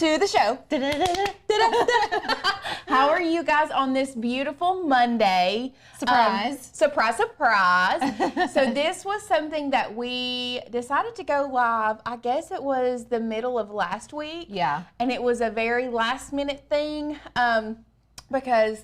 to the show. How are you guys on this beautiful Monday? Surprise. Surprise, surprise. So this was something that we decided to go live, I guess it was the middle of last week. Yeah. And it was a very last minute thing because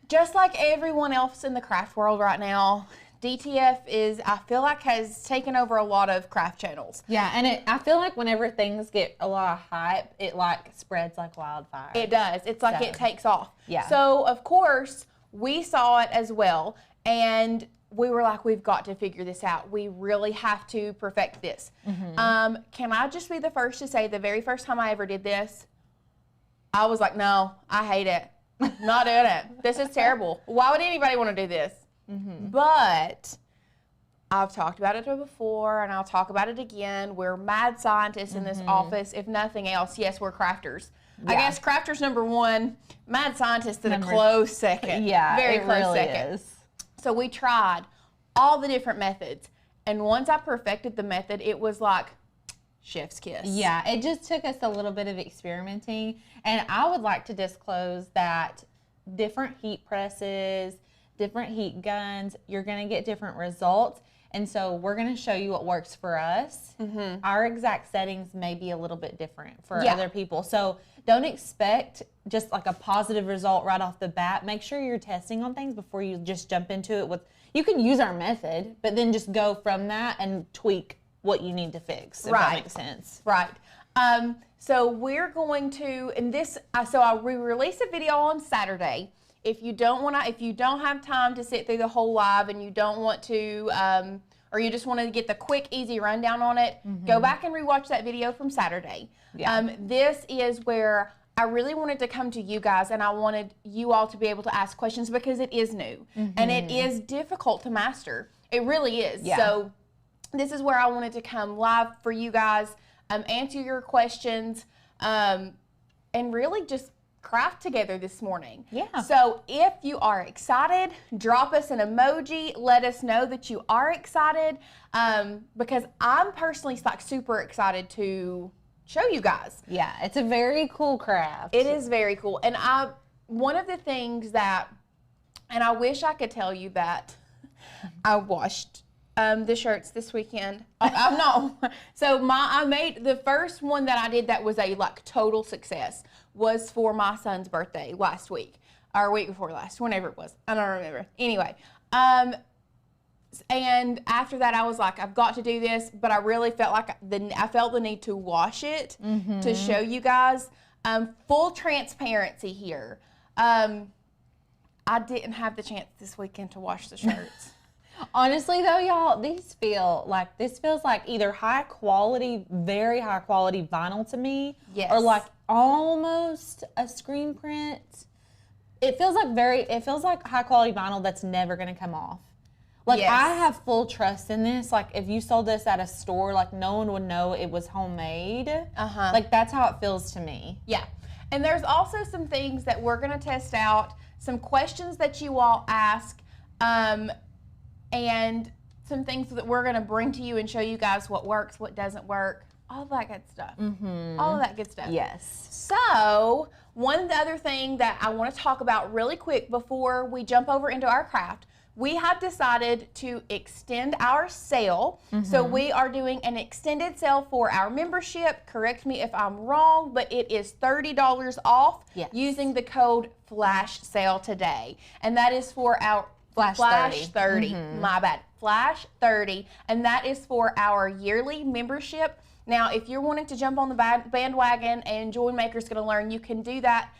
just like everyone else in the craft world right now, DTF is, I feel like, has taken over a lot of craft channels. Yeah, and I feel like whenever things get a lot of hype, it like spreads like wildfire. It does. It's like it takes off. Yeah. So, of course, we saw it as well, and we were like, we've got to figure this out. We really have to perfect this. Can I just be the first to say the very first time I ever did this, I was like, no, I hate it. Not doing it. This is terrible. Why would anybody want to do this? But I've talked about it before, and I'll talk about it again. We're mad scientists in this office. If nothing else, yes, we're crafters. Yeah. I guess crafters number one, mad scientists in a close second. Yeah, very it close really second. is. So we tried all the different methods, and once I perfected the method, it was like chef's kiss. Yeah, it just took us a little bit of experimenting, and I would like to disclose that different heat presses, different heat guns, you're going to get different results. And so we're going to show you what works for us. Our exact settings may be a little bit different for other people. So don't expect just like a positive result right off the bat. Make sure you're testing on things before you just jump into it with, you can use our method, but then just go from that and tweak what you need to fix, if that makes sense. Right. So we're going to, and this, we released a video on Saturday. If you don't have time to sit through the whole live and you don't want to, or you just want to get the quick, easy rundown on it, go back and rewatch that video from Saturday. Yeah. This is where I really wanted to come to you guys, and I wanted you all to be able to ask questions because it is new and it is difficult to master. It really is. Yeah. So this is where I wanted to come live for you guys, answer your questions, and really just craft together this morning. Yeah. So if you are excited, drop us an emoji. Let us know that you are excited, because I'm personally like super excited to show you guys. Yeah, it's a very cool craft. It is very cool. And one of the things that, and I wish I could tell you that I washed the shirts this weekend. I'm not. So I made the first one that I did that was a like total success was for my son's birthday last week or week before last, whenever it was. I don't remember. Anyway, and after that I was like, I've got to do this, but I really felt like I felt the need to wash it to show you guys. Full transparency here. I didn't have the chance this weekend to wash the shirts. Honestly though, y'all, this feels like either high quality, very high quality vinyl to me, or like almost a screen print. It feels like high quality vinyl that's never gonna come off. Like I have full trust in this. Like if you sold this at a store, like no one would know it was homemade. Like that's how it feels to me. Yeah. And there's also some things that we're gonna test out, some questions that you all ask, and some things that we're going to bring to you and show you guys what works, what doesn't work, all that good stuff. All of that good stuff. Yes. So, one other thing that I want to talk about really quick before we jump over into our craft, we have decided to extend our sale. So we are doing an extended sale for our membership. Correct me if I'm wrong, but it is $30 off using the code Flash Sale today. And that is for our Flash 30. My bad. Flash 30. And that is for our yearly membership. Now, if you're wanting to jump on the bandwagon and join Makers Gonna Learn, you can do that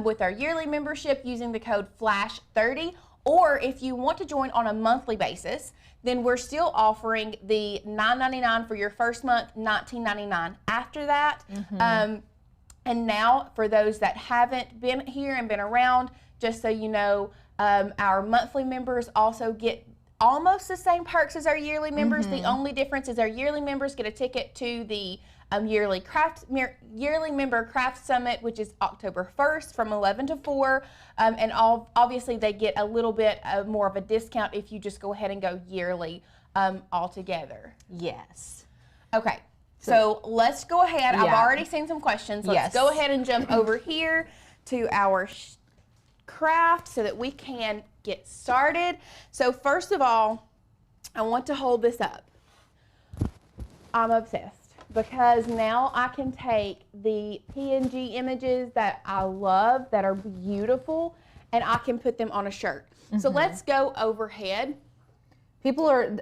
with our yearly membership using the code Flash 30. Or if you want to join on a monthly basis, then we're still offering the $9.99 for your first month, $19.99 after that. And now, for those that haven't been here and been around, just so you know, our monthly members also get almost the same perks as our yearly members. The only difference is our yearly members get a ticket to the yearly member craft summit, which is October 1st from 11 to 4. And obviously they get a little bit more of a discount if you just go ahead and go yearly altogether. Yes. Okay. So let's go ahead. Yeah. I've already seen some questions. Let's go ahead and jump over here to our craft so that we can get started. So first of all, I want to hold this up. I'm obsessed because now I can take the PNG images that I love, that are beautiful, and I can put them on a shirt. So let's go overhead. People are,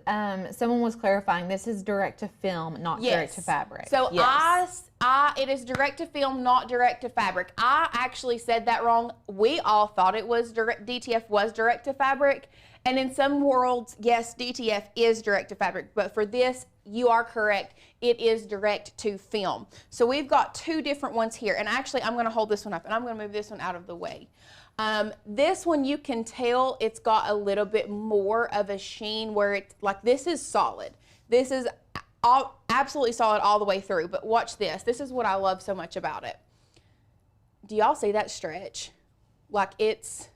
someone was clarifying, this is direct to film, not direct to fabric. So it is direct to film, not direct to fabric. I actually said that wrong. We all thought it was DTF was direct to fabric. And in some worlds, yes, DTF is direct to fabric. But for this, you are correct. It is direct to film. So we've got two different ones here. And actually, I'm going to hold this one up and I'm going to move this one out of the way. This one, you can tell it's got a little bit more of a sheen where it's like, this is solid. This is absolutely solid all the way through. But watch this. This is what I love so much about it. Do y'all see that stretch? Like it's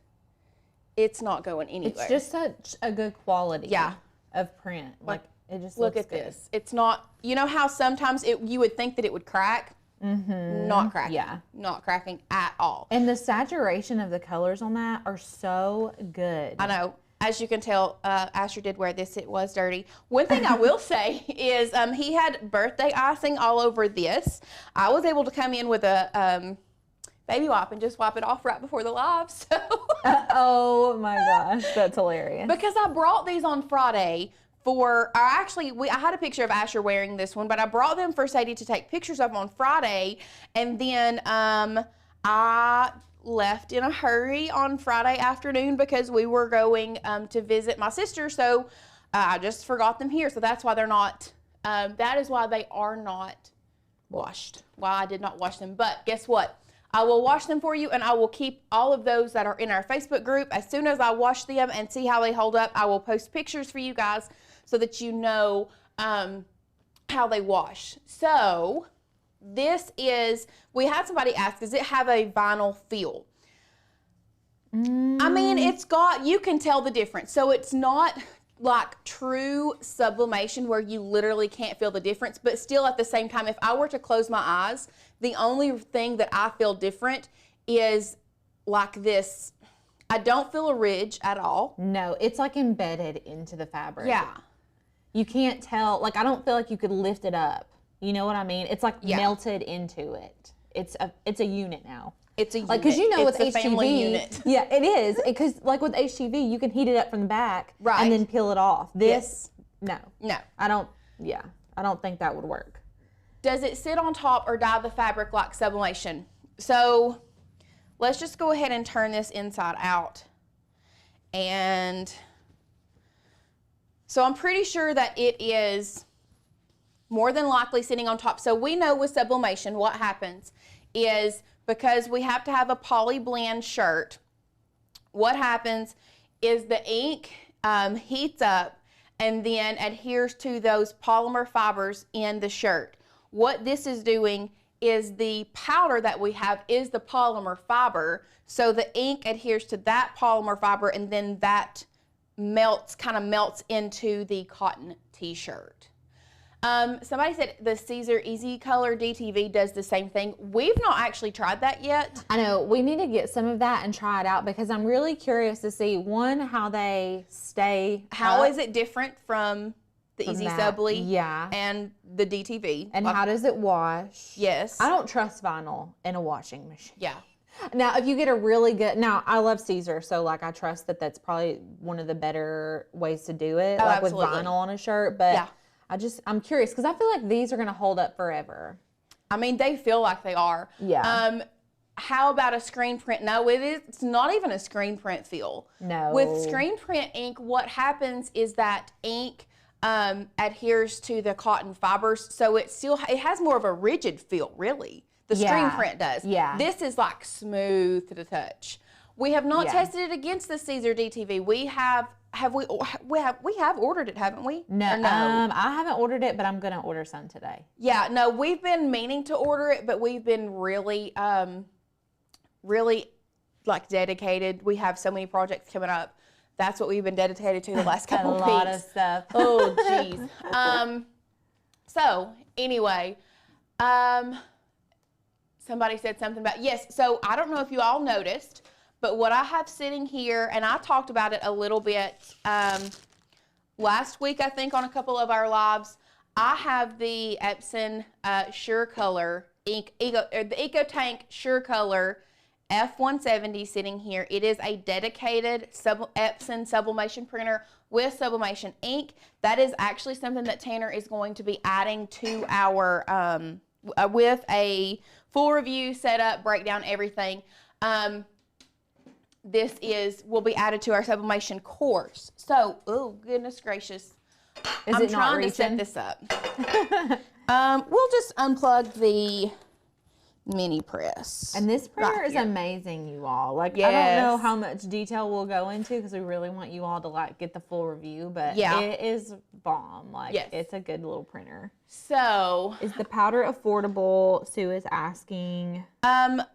not going anywhere. It's just such a good quality of print. Like it just look looks at good. this. It's not, you know how sometimes you would think that it would crack? Not cracking. Yeah. Not cracking at all. And the saturation of the colors on that are so good. I know. As you can tell, Asher did wear this. It was dirty. One thing I will say is he had birthday icing all over this. I was able to come in with a baby wipe and just wipe it off right before the live. So oh my gosh, that's hilarious. Because I brought these on Friday I had a picture of Asher wearing this one, but I brought them for Sadie to take pictures of on Friday, and then I left in a hurry on Friday afternoon because we were going to visit my sister, so I just forgot them here, so that's why they're not, that is why they are not washed, why I did not wash them. But guess what? I will wash them for you, and I will keep all of those that are in our Facebook group. As soon as I wash them and see how they hold up, I will post pictures for you guys so that you know how they wash. So this is, we had somebody ask, does it have a vinyl feel? I mean, it's got, you can tell the difference. So it's not like true sublimation where you literally can't feel the difference, but still at the same time, if I were to close my eyes, the only thing that I feel different is like this. I don't feel a ridge at all. No, it's like embedded into the fabric. Yeah. You can't tell, like I don't feel like you could lift it up. You know what I mean? It's like melted into it. It's a unit now. It's a unit. Like, because you know it's with a HTV, family unit. Yeah, it is. Because like with HTV, you can heat it up from the back and then peel it off. This, no. I don't think that would work. Does it sit on top or dye the fabric like sublimation? So let's just go ahead and turn this inside out. And so I'm pretty sure that it is more than likely sitting on top. So we know with sublimation what happens is, because we have to have a poly blend shirt, what happens is the ink heats up and then adheres to those polymer fibers in the shirt. What this is doing is the powder that we have is the polymer fiber, so the ink adheres to that polymer fiber and then that kind of melts into the cotton t-shirt. Somebody said the Caesar Easy Color DTV does the same thing. We've not actually tried that yet. I know, we need to get some of that and try it out because I'm really curious to see, one, how they stay How up is it different from the Easy Subli and the DTV? And how does it wash? Yes. I don't trust vinyl in a washing machine. Yeah. Now, if you get a really good, now I love Caesar, so like I trust that that's probably one of the better ways to do it, like absolutely. with vinyl on a shirt, but I'm curious because I feel like these are going to hold up forever. I mean, they feel like they are. Yeah. How about a screen print? No, it's not even a screen print feel. No. With screen print ink, what happens is that ink adheres to the cotton fibers, so it has more of a rigid feel, really. The screen print does. Yeah. This is like smooth to the touch. We have not tested it against the Caesar DTV. We have ordered it, haven't we? No, I haven't ordered it, but I'm gonna order some today. Yeah, no, we've been meaning to order it, but we've been really like dedicated. We have so many projects coming up. That's what we've been dedicated to the last couple of weeks. A lot of stuff. Oh, geez. So anyway, somebody said something about, yes, so I don't know if you all noticed, but what I have sitting here, and I talked about it a little bit last week, I think, on a couple of our lives. I have the Epson Sure Color ink, the EcoTank Sure Color F170 sitting here. It is a dedicated Epson sublimation printer with sublimation ink. That is actually something that Tanner is going to be adding to our, with a full review, setup, breakdown, everything. This will be added to our sublimation course. So, oh goodness gracious. I'm trying to set this up. We'll just unplug the mini press. And this printer is amazing, you all. Like, I don't know how much detail we'll go into because we really want you all to like get the full review, but it is bomb. Like, it's a good little printer. So, is the powder affordable? Sue is asking.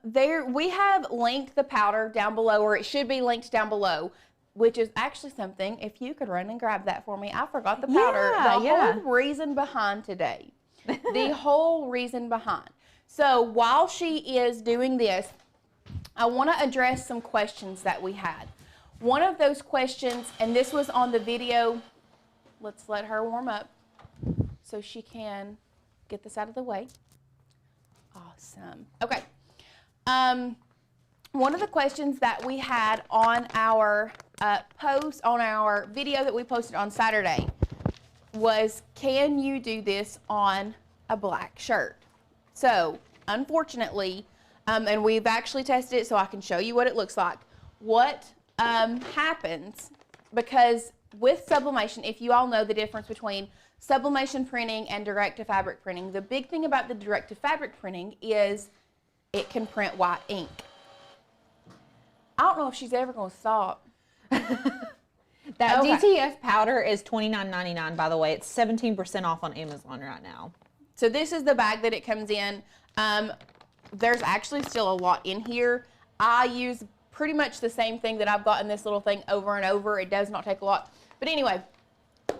We have linked the powder down below, or it should be linked down below, which is actually something, if you could run and grab that for me. I forgot the powder. The whole reason behind today. The whole reason behind. So while she is doing this, I want to address some questions that we had. One of those questions, and this was on the video, let's let her warm up so she can get this out of the way. Awesome. Okay. One of the questions that we had on our on our video that we posted on Saturday was, can you do this on a black shirt? So, unfortunately, and we've actually tested it so I can show you what it looks like. What happens, because with sublimation, if you all know the difference between sublimation printing and direct-to-fabric printing, the big thing about the direct-to-fabric printing is it can print white ink. I don't know if she's ever going to stop. That DTF powder is $29.99, by the way. It's 17% off on Amazon right now. So this is the bag that it comes in. There's actually still a lot in here. I use pretty much the same thing that I've got in this little thing over and over. It does not take a lot. But anyway,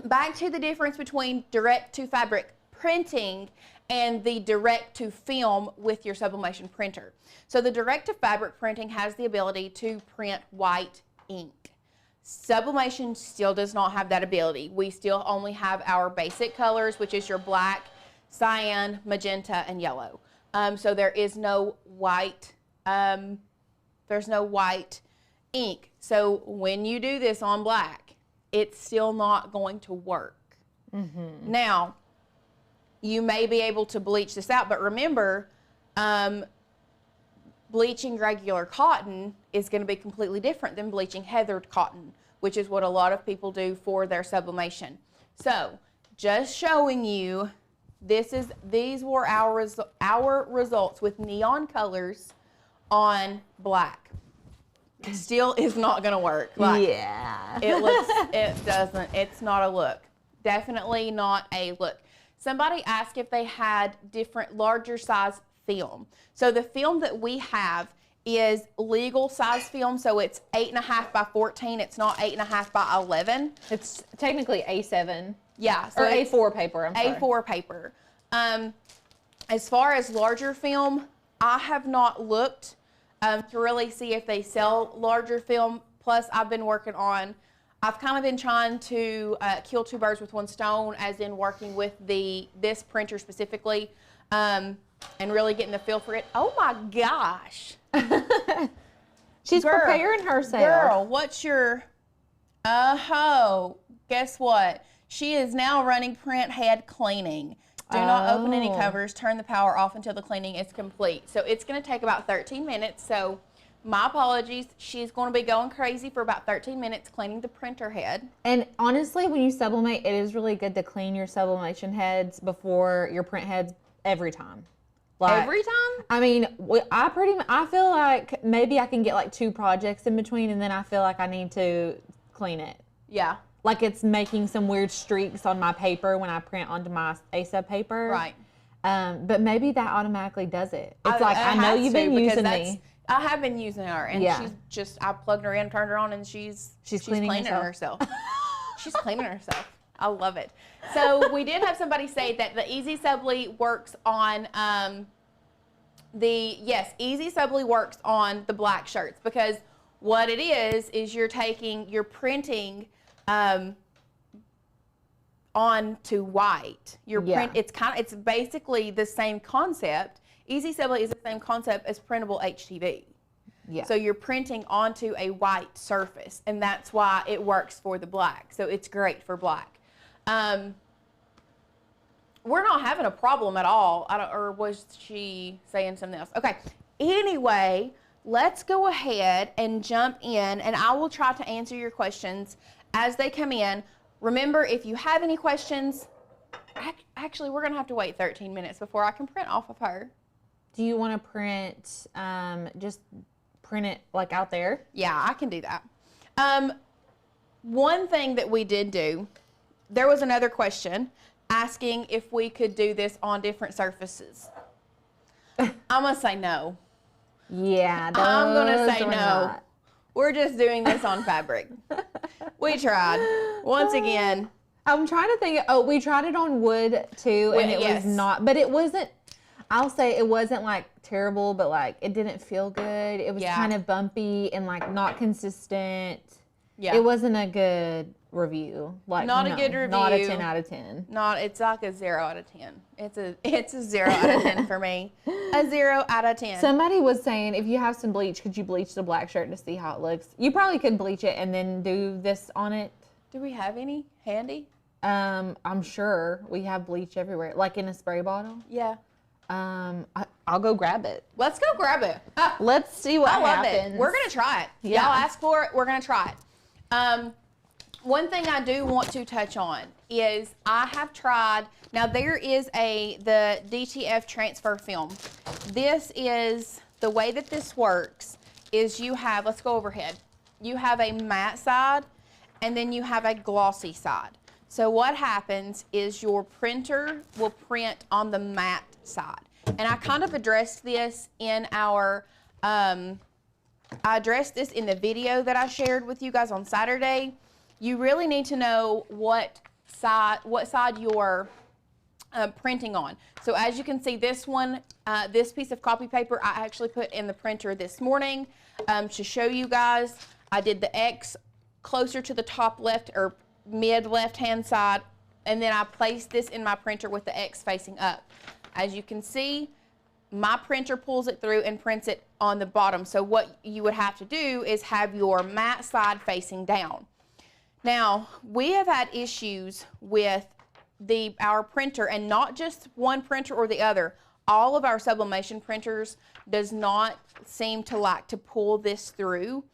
back to the difference between direct-to-fabric printing and the direct-to-film with your sublimation printer. So the direct-to-fabric printing has the ability to print white ink. Sublimation still does not have that ability. We still only have our basic colors, which is your black, cyan, magenta, and yellow. So there is no white, there's no white ink. So when you do this on black, it's still not going to work. Mm-hmm. Now, you may be able to bleach this out, but remember, bleaching regular cotton is going to be completely different than bleaching heathered cotton, which is what a lot of people do for their sublimation. So, just showing you, these were our results with neon colors on black. It still is not going to work. Like, it's not a look. Definitely not a look. Somebody asked if they had different larger size film. So the film that we have is legal size film, so it's 8.5 by 14. It's not 8.5 by 11. It's technically A7. Yeah. So or A4 paper, I'm sorry. A4 paper. As far as larger film, I have not looked to really see if they sell larger film. Plus, I've kind of been trying to kill two birds with one stone, as in working with this printer specifically, and really getting the feel for it. Oh my gosh. She's preparing herself. Girl, what's your, guess what? She is now running print head cleaning. Do not open any covers. Turn the power off until the cleaning is complete. So it's going to take about 13 minutes. So my apologies. She's going to be going crazy for about 13 minutes cleaning the printer head. And honestly, when you sublimate, it is really good to clean your sublimation heads before your print heads every time. Like, every time? I mean, I feel like maybe I can get like 2 projects in between, and then I feel like I need to clean it. Yeah. Like it's making some weird streaks on my paper when I print onto my A-sub paper. Right. But maybe that automatically does it. It's I know you've been using me. I have been using her, and she's just, I plugged her in, turned her on, and she's cleaning herself. She's cleaning herself. I love it. So we did have somebody say that the Easy Subli works on Easy Subli works on the black shirts, because what it is you're printing onto white. It's basically the same concept. Easy Subli is the same concept as printable HTV. Yeah. So you're printing onto a white surface, and that's why it works for the black. So it's great for black. We're not having a problem at all. Or was she saying something else? Okay. Anyway, let's go ahead and jump in, and I will try to answer your questions as they come in. Remember, if you have any questions, actually, we're going to have to wait 13 minutes before I can print off of her. Do you want to print, just print it like out there? Yeah, I can do that. One thing that we did do, there was another question asking if we could do this on different surfaces. I'm going to say no. Yeah, I'm going to say no. Not. We're just doing this on fabric. We tried. Once again. I'm trying to think. Oh, we tried it on wood too, and it was not, but it wasn't, I'll say it wasn't like terrible, but like it didn't feel good. It was kind of bumpy and like not consistent. Yeah. It wasn't a good review. Like not a good review. Not a 10 out of 10. It's like a 0 out of 10. It's a 0 out of 10 for me. A 0 out of 10. Somebody was saying, if you have some bleach, could you bleach the black shirt to see how it looks? You probably could bleach it and then do this on it. Do we have any handy? I'm sure we have bleach everywhere, like in a spray bottle. Yeah. I'll go grab it. Let's go grab it. Let's see what happens. It. We're gonna try it. Yeah. Y'all ask for it. We're gonna try it. One thing I do want to touch on is I have tried. Now there is the DTF Transfer Film. This is the way that this works. Is you have, let's go overhead. You have a matte side, and then you have a glossy side. So what happens is your printer will print on the matte side. And I kind of addressed this in our, I addressed this in the video that I shared with you guys on Saturday. You really need to know what side you're printing on. So as you can see, this one, this piece of copy paper, I actually put in the printer this morning to show you guys. I did the X closer to the top left or mid left hand side, and then I placed this in my printer with the X facing up. As you can see, my printer pulls it through and prints it on the bottom. So what you would have to do is have your matte side facing down. Now, we have had issues with our printer, and not just one printer or the other. All of our sublimation printers does not seem to like to pull this through,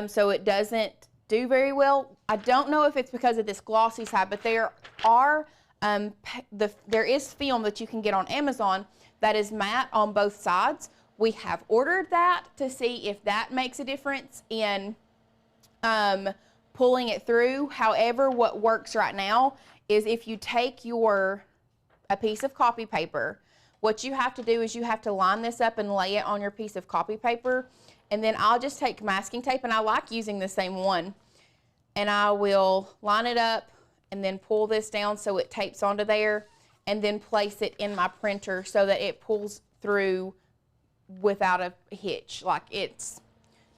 so it doesn't do very well. I don't know if it's because of this glossy side, but there is film that you can get on Amazon that is matte on both sides. We have ordered that to see if that makes a difference in pulling it through. However, what works right now is if you take a piece of copy paper, what you have to do is you have to line this up and lay it on your piece of copy paper, and then I'll just take masking tape, and I like using the same one, and I will line it up and then pull this down so it tapes onto there, and then place it in my printer so that it pulls through without a hitch. Like, it's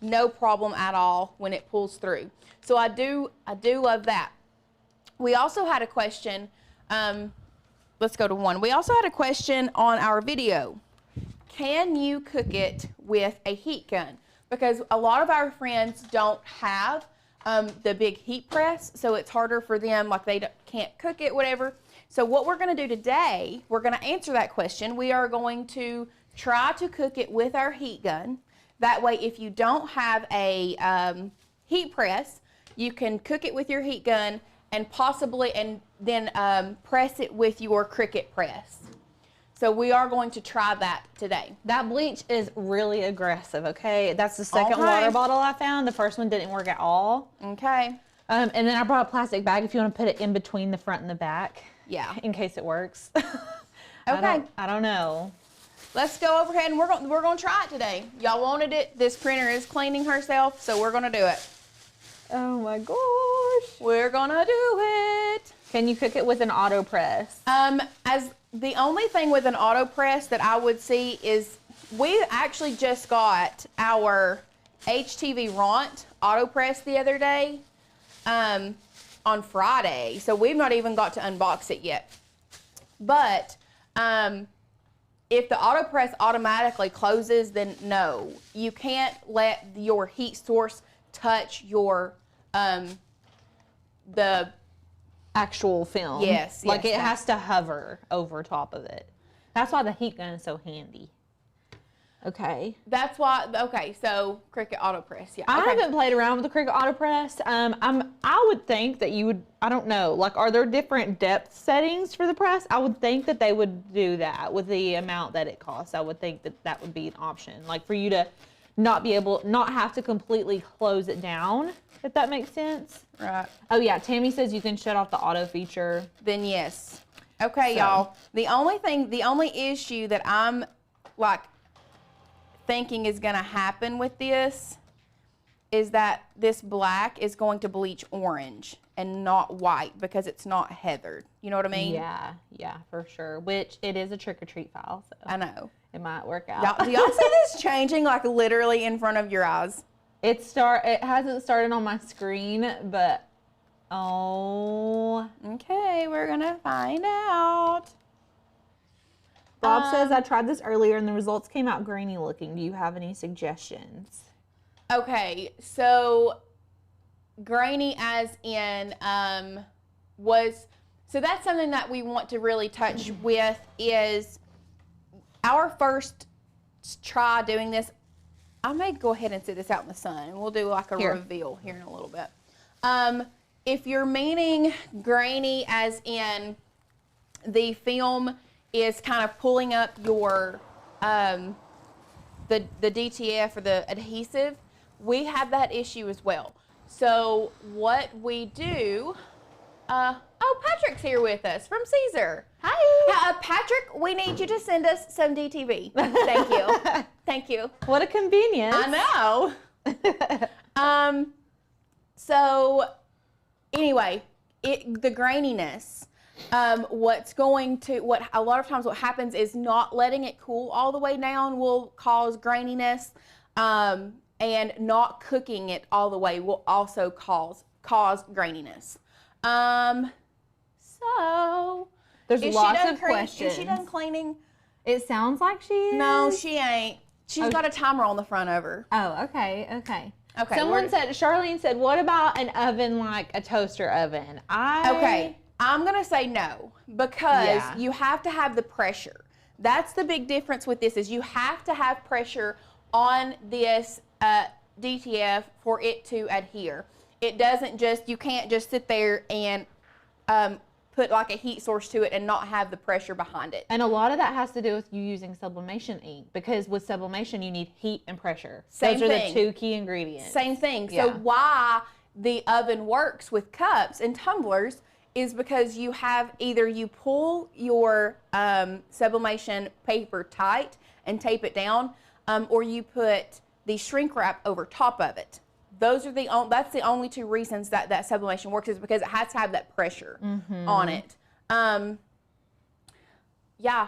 no problem at all when it pulls through. So I do love that. We also had a question, let's go to one. We also had a question on our video. Can you cook it with a heat gun? Because a lot of our friends don't have the big heat press, so it's harder for them, like they can't cook it, whatever. So what we're gonna do today, we're gonna answer that question. We are going to try to cook it with our heat gun. That way, if you don't have a heat press, you can cook it with your heat gun and then press it with your Cricut press. So we are going to try that today. That bleach is really aggressive, okay? That's the second water bottle I found. The first one didn't work at all. Okay. And then I brought a plastic bag if you want to put it in between the front and the back. Yeah. In case it works. Okay. I don't know. Let's go overhead and we're going to try it today. Y'all wanted it. This printer is cleaning herself, so we're going to do it. Oh my gosh. We're going to do it. Can you cook it with an auto press? As the only thing with an auto press that I would see is we actually just got our HTV Ront auto press the other day on Friday, so we've not even got to unbox it yet. But if the auto press automatically closes, then no, you can't let your heat source touch your the actual film. Yes, like yes, it has to hover over top of it. That's why the heat gun is so handy. Okay. That's why. Okay, so Cricut auto press. Yeah. I Okay. haven't played around with the Cricut auto press. I would think that you would. I don't know. Like, are there different depth settings for the press? I would think that they would do that with the amount that it costs. I would think that that would be an option. Like for you to not have to completely close it down. If that makes sense. Right. Oh yeah, Tammy says you can shut off the auto feature. Then yes. Okay, So. y'all. The only issue that I'm like thinking is gonna happen with this is that this black is going to bleach orange and not white because it's not heathered. You know what I mean? Yeah, for sure. Which it is a trick-or-treat file, so I know. it might work out. Y'all, do y'all see this changing like literally in front of your eyes? It hasn't started on my screen, but oh. Okay, we're gonna find out. Bob says, I tried this earlier and the results came out grainy looking. Do you have any suggestions? Okay, so grainy as in so that's something that we want to really touch with is our first try doing this. I may go ahead and sit this out in the sun and we'll do like a reveal here in a little bit. If you're meaning grainy as in the film is kind of pulling up your the DTF or the adhesive, we have that issue as well. So what we do, oh, Patrick's here with us from Caesar. Hi. Patrick, we need you to send us some DTV. Thank you. Thank you. What a convenience. I know. So anyway, the graininess, what a lot of times what happens is not letting it cool all the way down will cause graininess, and not cooking it all the way will also cause graininess. So There's lots of questions. Is she done cleaning? It sounds like she is. No, she ain't. She's got a timer on the front of her. Oh, okay. Okay. Charlene said, what about an oven like a toaster oven? Okay, I'm gonna say no because you have to have the pressure. That's the big difference with this is you have to have pressure on this DTF for it to adhere. It doesn't you can't just sit there and put like a heat source to it and not have the pressure behind it. And a lot of that has to do with you using sublimation ink because with sublimation you need heat and pressure. Those are the two key ingredients. Same thing. Yeah. So why the oven works with cups and tumblers is because you have either you pull your sublimation paper tight and tape it down, or you put the shrink wrap over top of it. Those are that's the only two reasons that sublimation works is because it has to have that pressure on it. Yeah.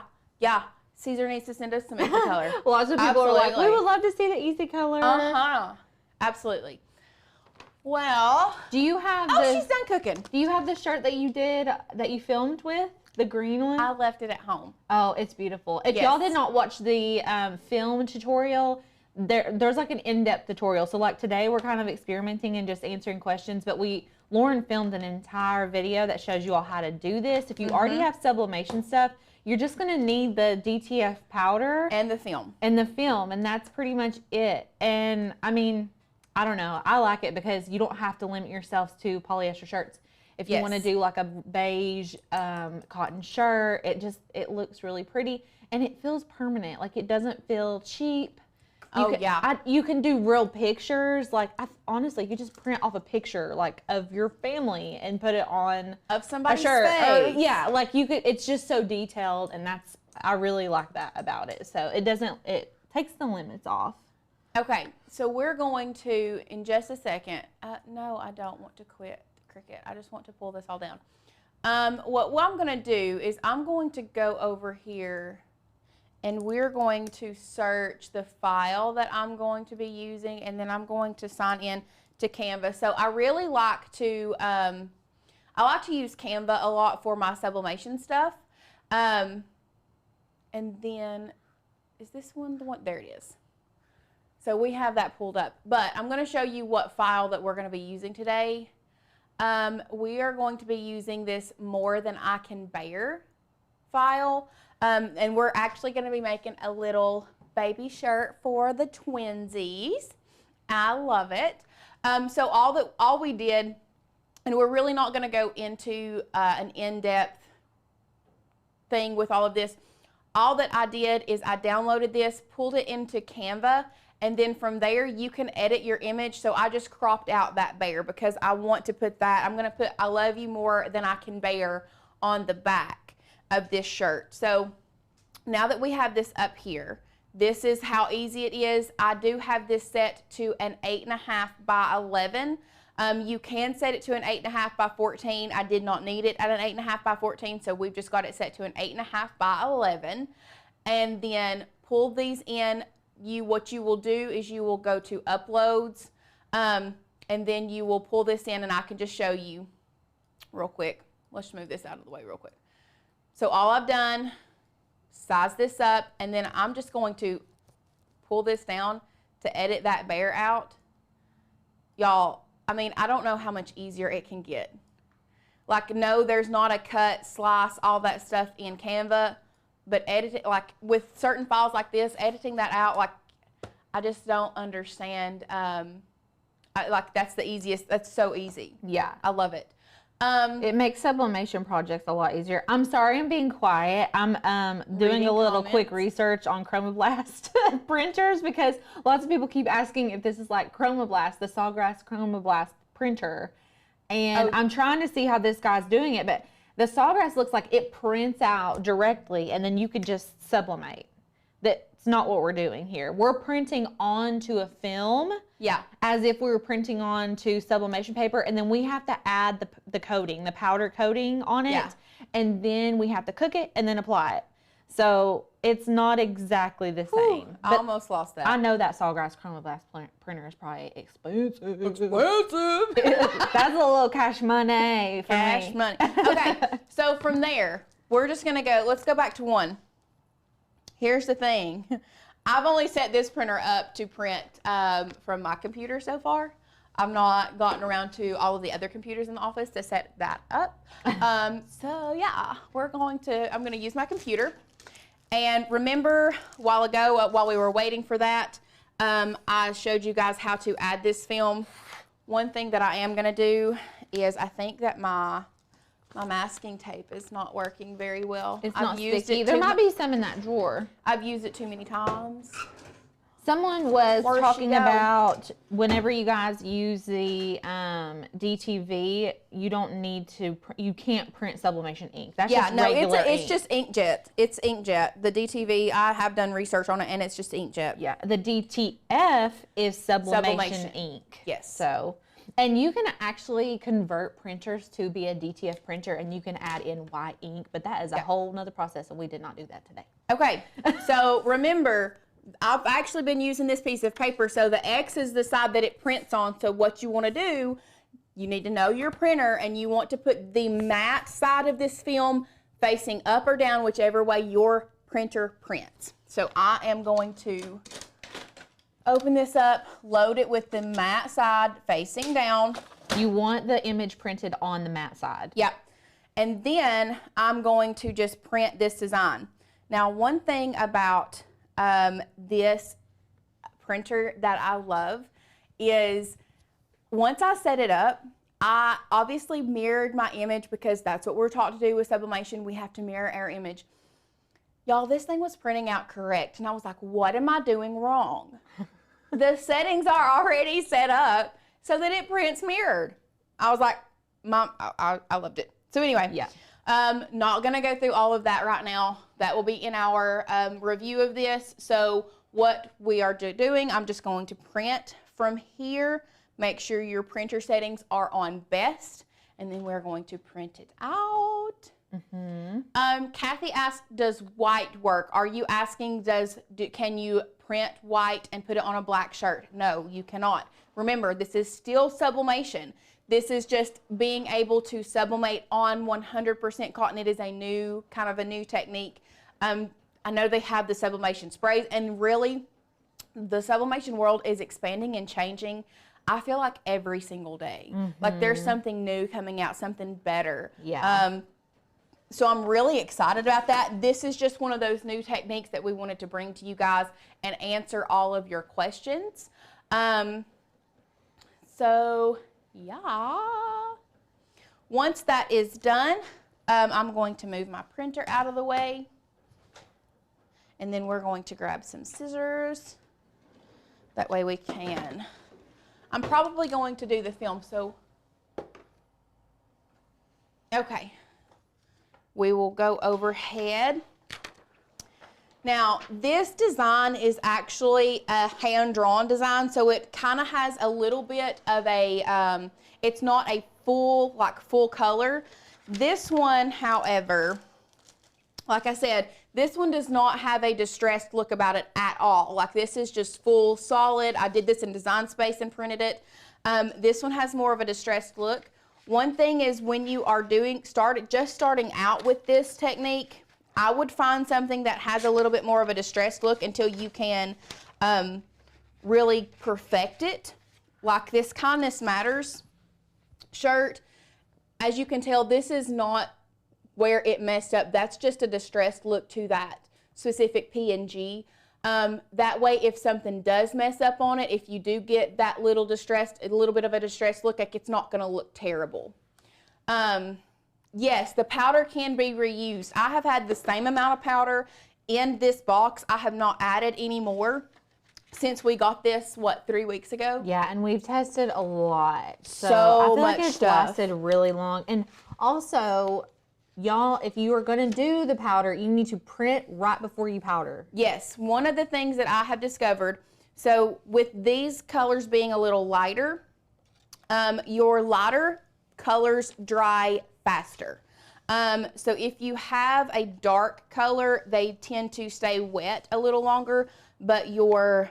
Caesar needs to send us some Easy Color. Lots of people are like, we would love to see the Easy Color. Absolutely. Well, do you have she's done cooking. Do you have the shirt that you did, that you filmed with? The green one? I left it at home. Oh, it's beautiful. If y'all did not watch the film tutorial, there's like an in-depth tutorial. So like today we're kind of experimenting and just answering questions, but Lauren filmed an entire video that shows you all how to do this. If you already have sublimation stuff, you're just gonna need the DTF powder. And the film. And that's pretty much it. And I mean, I don't know, I like it because you don't have to limit yourself to polyester shirts. If you want to do like a beige cotton shirt, it looks really pretty and it feels permanent. Like it doesn't feel cheap. You can do real pictures. Like honestly, you just print off a picture like of your family and put it on of somebody's shirt. face. Like you could. It's just so detailed, and I really like that about it. So it takes the limits off. Okay, so we're going to in just a second. No, I don't want to quit Cricut. I just want to pull this all down. What I'm going to do is I'm going to go over here and we're going to search the file that I'm going to be using, and then I'm going to sign in to Canva. So I really like to, I like to use Canva a lot for my sublimation stuff. And then, is this one the one? There it is. So we have that pulled up, but I'm going to show you what file that we're going to be using today. We are going to be using this More Than I Can Bear file, and we're actually going to be making a little baby shirt for the twinsies. I love it. So all we did, and we're really not going to go into an in-depth thing with all of this. All that I did is I downloaded this, pulled it into Canva, and then from there you can edit your image. So I just cropped out that bear because I want to put that, I'm going to put I love you more than I can bear on the back of this shirt. So now that we have this up here, this is how easy it is. I do have this set to an 8.5 by 11. You can set it to an 8.5 by 14. I did not need it at an 8.5 by 14, so we've just got it set to an 8.5 by 11. And then pull these in. What you will do is you will go to uploads, and then you will pull this in, and I can just show you real quick. Let's move this out of the way real quick. So all I've done, size this up, and then I'm just going to pull this down to edit that bear out. Y'all, I mean, I don't know how much easier it can get. Like, no, there's not a cut, slice, all that stuff in Canva, but editing, like with certain files like this, editing that out, like, I just don't understand. Like, that's the easiest, that's so easy. Yeah. I love it. It makes sublimation projects a lot easier. I'm sorry I'm being quiet. I'm doing a little quick research on Chromoblast printers because lots of people keep asking if this is like Chromoblast, the Sawgrass Chromoblast printer. And I'm trying to see how this guy's doing it, but the Sawgrass looks like it prints out directly and then you could just sublimate. That's not what we're doing here. We're printing onto a film. Yeah. As if we were printing onto sublimation paper, and then we have to add the coating, the powder coating on it, and then we have to cook it and then apply it. So it's not exactly the same. I almost lost that. I know that Sawgrass Chromoblast printer is probably expensive. That's a little cash money for me. Money. Okay, so from there, we're just gonna go, let's go back to one. Here's the thing. I've only set this printer up to print from my computer so far. I've not gotten around to all of the other computers in the office to set that up. So yeah, I'm gonna use my computer. And remember a while ago, while we were waiting for that, I showed you guys how to add this film. One thing that I am gonna do is I think that my masking tape is not working very well. It's not sticky. There might be some in that drawer. I've used it too many times. Someone was talking about whenever you guys use the DTV, you don't need to, you can't print sublimation ink. That's just regular ink. It's just inkjet. It's inkjet. The DTV, I have done research on it, and it's just inkjet. Yeah, the DTF is sublimation ink. Yes. So, and you can actually convert printers to be a DTF printer, and you can add in white ink, but that is a whole nother process, and we did not do that today. Okay, so remember, I've actually been using this piece of paper, so the X is the side that it prints on. So what you want to do, you need to know your printer, and you want to put the matte side of this film facing up or down, whichever way your printer prints. So I am going to open this up, load it with the matte side facing down. You want the image printed on the matte side. Yep. And then I'm going to just print this design. Now, one thing about this printer that I love is once I set it up, I obviously mirrored my image because that's what we're taught to do with sublimation. We have to mirror our image. Y'all, this thing was printing out correct. And I was like, what am I doing wrong? The settings are already set up so that it prints mirrored. I was like, Mom, I loved it. So anyway, yeah. Not going to go through all of that right now. That will be in our review of this. So what we are doing, I'm just going to print from here. Make sure your printer settings are on best. and then we're going to print it out. Kathy asked, does white work? Are you asking, can you print white and put it on a black shirt? No, you cannot. Remember, this is still sublimation. This is just being able to sublimate on 100% cotton. It is a new, kind of a new technique. I know they have the sublimation sprays, and really, the sublimation world is expanding and changing. I feel like every single day. Like there's something new coming out, something better. Yeah. So I'm really excited about that. This is just one of those new techniques that we wanted to bring to you guys and answer all of your questions. So yeah. Once that is done, I'm going to move my printer out of the way. And then we're going to grab some scissors. That way we can. I'm probably going to do the film, so. Okay. We will go overhead. Now, this design is actually a hand-drawn design, so it kind of has a little bit of a, it's not a full color. This one, however, like I said, this one does not have a distressed look about it at all. Like this is just full solid. I did this in Design Space and printed it. This one has more of a distressed look. One thing is when you are just starting out with this technique, I would find something that has a little bit more of a distressed look until you can really perfect it. Like this Kindness Matters shirt. As you can tell, this is not where it messed up. That's just a distressed look to that specific PNG. That way, if something does mess up on it, if you do get that little bit of a distressed look, like it's not going to look terrible. Yes, the powder can be reused. I have had the same amount of powder in this box. I have not added any more since we got this, what, 3 weeks ago? Yeah, and we've tested a lot. So I feel feel like much it's stuff. lasted really long. And also, y'all, if you are going to do the powder, you need to print right before you powder. Yes, one of the things that I have discovered, so with these colors being a little lighter, your lighter colors dry faster. So if you have a dark color, they tend to stay wet a little longer, but your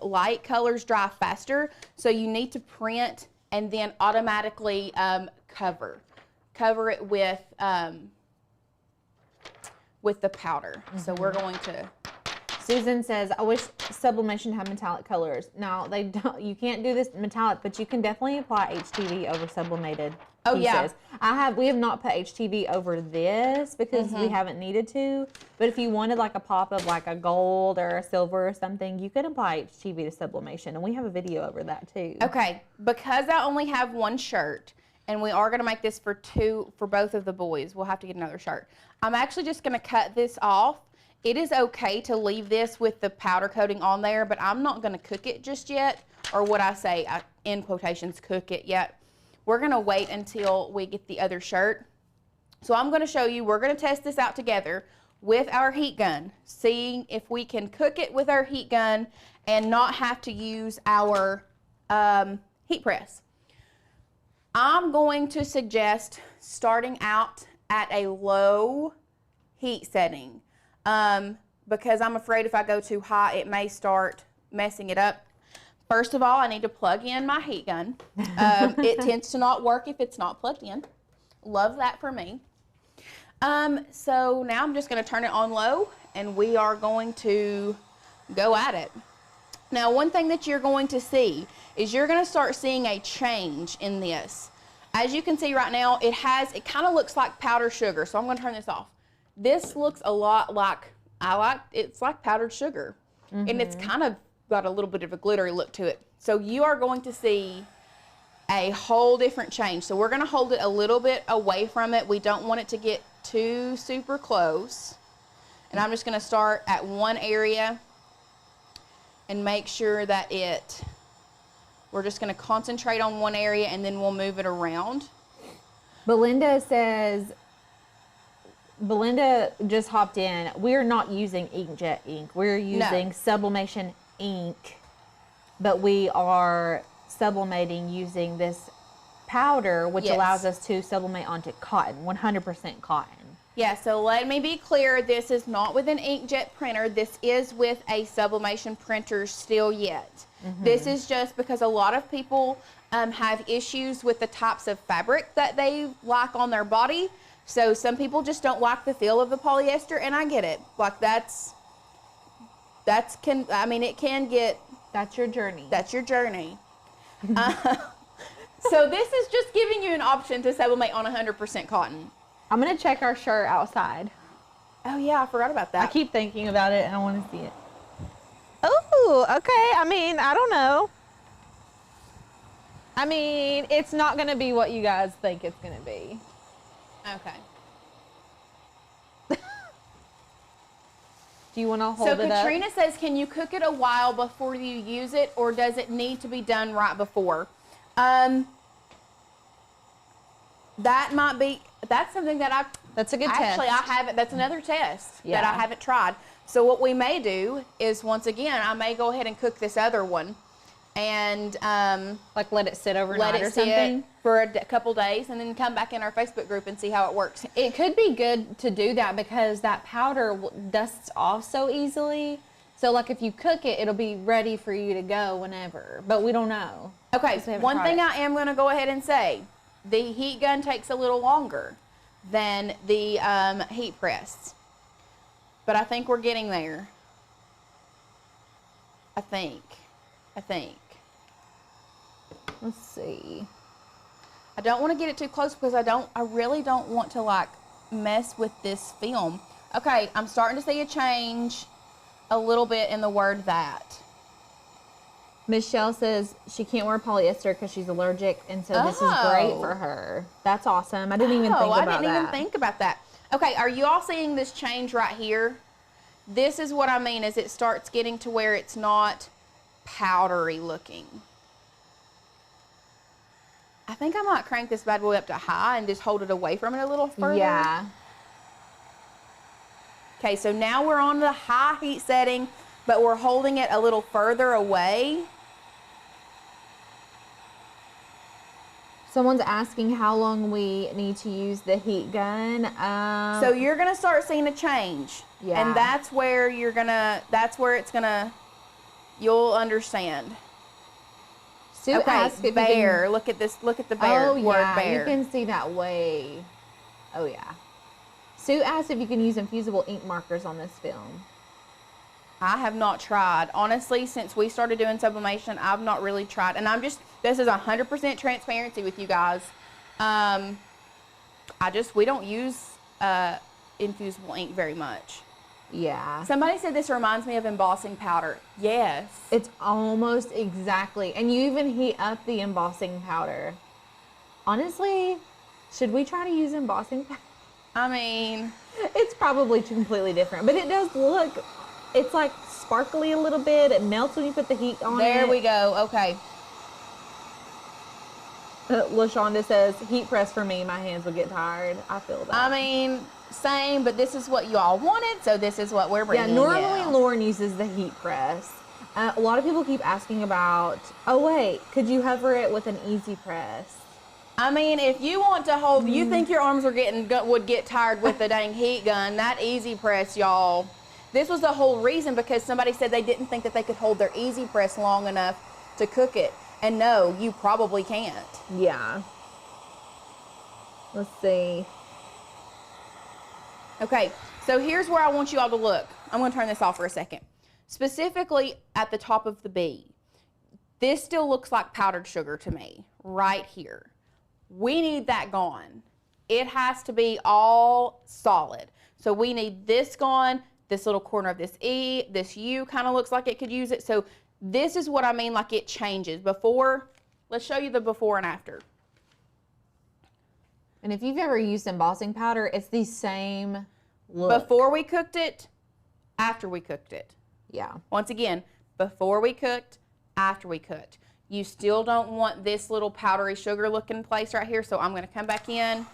light colors dry faster. So you need to print and then automatically cover it with the powder. So we're going to. Susan says, I wish sublimation had metallic colors. Now, they don't. You can't do this metallic, but you can definitely apply HTV over sublimated pieces. Yeah. We have not put HTV over this because we haven't needed to. But if you wanted like a pop of like a gold or a silver or something, you could apply HTV to sublimation. And we have a video over that too. Okay, because I only have one shirt, and we are going to make this for both of the boys. We'll have to get another shirt. I'm actually just going to cut this off. It is okay to leave this with the powder coating on there, but I'm not going to cook it just yet, or what I say, in quotations, cook it yet. We're going to wait until we get the other shirt. So I'm going to show you, we're going to test this out together with our heat gun, seeing if we can cook it with our heat gun and not have to use our heat press. I'm going to suggest starting out at a low heat setting because I'm afraid if I go too high, it may start messing it up. First of all, I need to plug in my heat gun. It tends to not work if it's not plugged in. Love that for me. So now I'm just going to turn it on low, and we are going to go at it. Now, one thing that you're going to see is you're going to start seeing a change in this. As you can see right now, it kind of looks like powdered sugar. So I'm going to turn this off. This looks a lot like, it's like powdered sugar. And it's kind of got a little bit of a glittery look to it. So you are going to see a whole different change. So we're going to hold it a little bit away from it. We don't want it to get too super close. And I'm just going to start at one area and make sure that we're just going to concentrate on one area, and then we'll move it around. Belinda just hopped in. We're not using inkjet ink. We're using sublimation ink, but we are sublimating using this powder, which Yes. allows us to sublimate onto cotton, 100% cotton. Yeah, so let me be clear, this is not with an inkjet printer. This is with a sublimation printer still yet. This is just because a lot of people have issues with the types of fabric that they like on their body. So some people just don't like the feel of the polyester, and I get it. Like I mean, it can get... That's your journey. That's your journey. So this is just giving you an option to sublimate on 100% cotton. I'm going to check our shirt outside. Oh yeah, I forgot about that. I keep thinking about it and I want to see it. Oh, okay. I mean, I don't know. I mean, it's not going to be what you guys think it's going to be. Okay. Do you want to hold it up? So Katrina says, can you cook it a while before you use it, or does it need to be done right before? That might be, that's something that That's a good test. actually, I haven't, that's another test that Yeah. I haven't tried. So what we may do is, once again, I may go ahead and cook this other one and Like let it sit overnight let it or something? sit for a couple days and then come back in our Facebook group and see how it works. It could be good to do that because that powder dusts off so easily. So like if you cook it, it'll be ready for you to go whenever. But we don't know. Okay, Because we haven't one tried thing it. I am going to go ahead and say, the heat gun takes a little longer than the heat press. But I think we're getting there. I think. Let's see. I don't want to get it too close because I really don't want to like mess with this film. Okay, I'm starting to see a change a little bit in the word that. Michelle says she can't wear polyester because she's allergic, and so this is Oh. great for her. That's awesome. I didn't even think about that. I didn't even think about that. Okay, are you all seeing this change right here? This is what I mean, is it starts getting to where it's not powdery looking. I think I might crank this bad boy up to high and just hold it away from it a little further. Yeah. Okay, so now we're on the high heat setting, but we're holding it a little further away. Someone's asking how long we need to use the heat gun. So you're gonna start seeing a change. Yeah. And that's where you'll understand. Sue asked if bear. you can, Look at this. Look at the bear. oh word yeah, bear. you can see that way. Oh yeah. Sue asked if you can use infusible ink markers on this film. I have not tried. Honestly, since we started doing sublimation, I've not really tried. And this is 100% transparency with you guys. We don't use infusible ink very much. Yeah. Somebody said this reminds me of embossing powder. Yes. It's almost exactly. And you even heat up the embossing powder. Honestly, should we try to use embossing powder? I mean, It's probably completely different, but it does look, it's like sparkly a little bit. It melts when you put the heat on it. there we go. Okay. LaShonda says, heat press for me, my hands would get tired. I feel that. I mean, same, but this is what you all wanted, so this is what we're yeah, bringing. normally you. Lauren uses the heat press. A lot of people keep asking about, oh wait, could you hover it with an EasyPress? I mean, if you want to hold, you think your arms would get tired with the dang heat gun, that EasyPress, y'all. This was the whole reason, because somebody said they didn't think that they could hold their EasyPress long enough to cook it. And no, you probably can't. Yeah. Let's see. Okay, so here's where I want you all to look. I'm going to turn this off for a second. Specifically at the top of the B. This still looks like powdered sugar to me, right here. We need that gone. It has to be all solid. So we need this gone, this little corner of this E, this U kind of looks like it could use it. So this is what I mean, like it changes. Before, let's show you the before and after. And if you've ever used embossing powder, it's the same look. Before we cooked it, after we cooked it. Yeah. Once again, before we cooked, after we cooked. You still don't want this little powdery sugar looking place right here, so I'm going to come back in.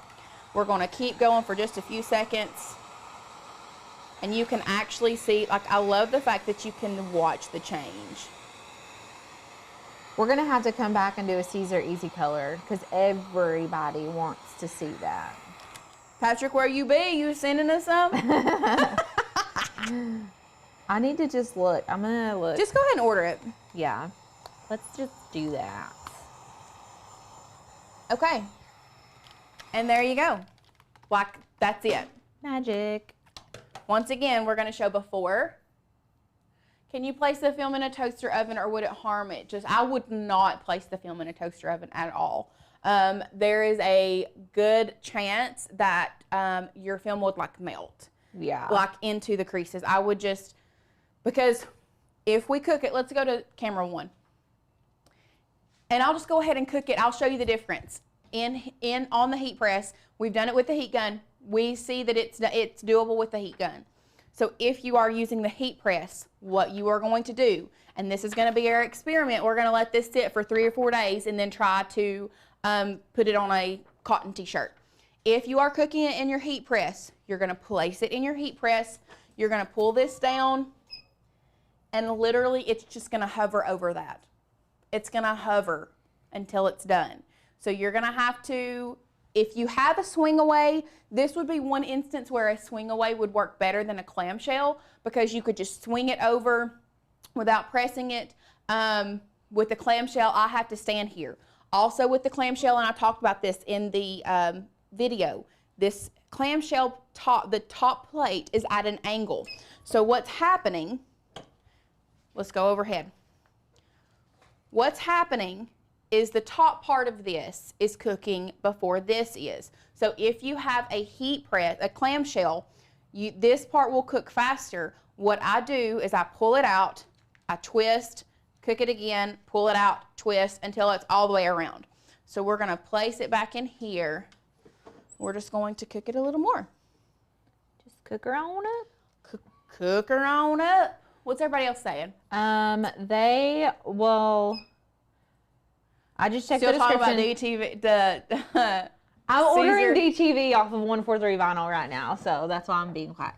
We're going to keep going for just a few seconds. And you can actually see, like, I love the fact that you can watch the change. We're going to have to come back and do a Caesar Easy Color because everybody wants to see that. Patrick, where you be? You sending us some? I need to just look. I'm going to look. Just go ahead and order it. Yeah. Let's just do that. Okay. And there you go. Like, that's it. Magic. Once again, we're going to show before. Can you place the film in a toaster oven or would it harm it? I would not place the film in a toaster oven at all. There is a good chance that your film would like melt. Yeah. Like into the creases. I would just, because if we cook it, let's go to camera 1. And I'll just go ahead and cook it. I'll show you the difference. On the heat press, we've done it with the heat gun. We see that it's doable with the heat gun. So if you are using the heat press, what you are going to do, and this is going to be our experiment, we're going to let this sit for 3 or 4 days and then try to put it on a cotton t-shirt. If you are cooking it in your heat press, you're going to place it in your heat press, you're going to pull this down, and literally it's just going to hover over that. It's going to hover until it's done. So you're going to have to, if you have a swing away, this would be one instance where a swing away would work better than a clamshell because you could just swing it over without pressing it. With the clamshell, I have to stand here. Also with the clamshell, and I talked about this in the video, this clamshell the top plate is at an angle. So what's happening, let's go overhead. What's happening is the top part of this is cooking before this is. So if you have a heat press, a clamshell, this part will cook faster. What I do is I pull it out, I twist, cook it again, pull it out, twist until it's all the way around. So we're gonna place it back in here. We're just going to cook it a little more. Just cook her on up. Cook her on up. What's everybody else saying? They will. I just checked the description. Talking about DTV, I'm ordering DTV off of 143 vinyl right now, so that's why I'm being quiet.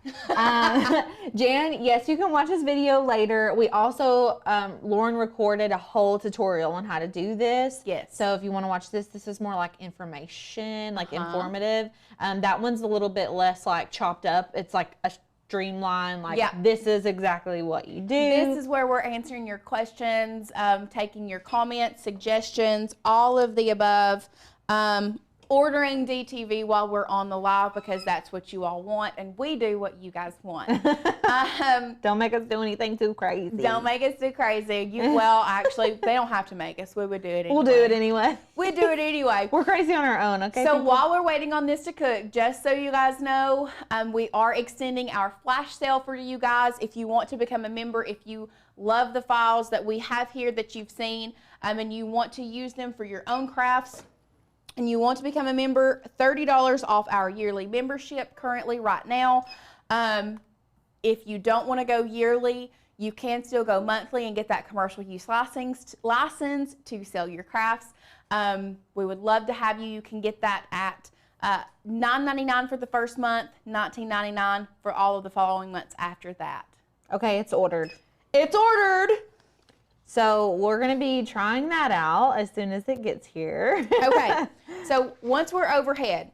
Jan, yes, you can watch this video later. We also, Lauren recorded a whole tutorial on how to do this. Yes. So if you want to watch this, this is more like information, like informative. That one's a little bit less like chopped up. It's like a streamline, like this is exactly what you do. This is where we're answering your questions, taking your comments, suggestions, all of the above. Ordering DTV while we're on the live because that's what you all want and we do what you guys want. Don't make us do anything too crazy. Don't make us too crazy. Well, actually, they don't have to make us. We would do it anyway. We'll do it anyway. We do it anyway. We're crazy on our own, okay? So while we're waiting on this to cook, just so you guys know, we are extending our flash sale for you guys. If you want to become a member, if you love the files that we have here that you've seen, and you want to use them for your own crafts, and you want to become a member, $30 off our yearly membership currently right now. If you don't want to go yearly, you can still go monthly and get that commercial use license to sell your crafts. We would love to have you. You can get that at $9.99 for the first month, $19.99 for all of the following months after that. Okay, it's ordered. It's ordered. So we're going to be trying that out as soon as it gets here. Okay, so once we're overhead,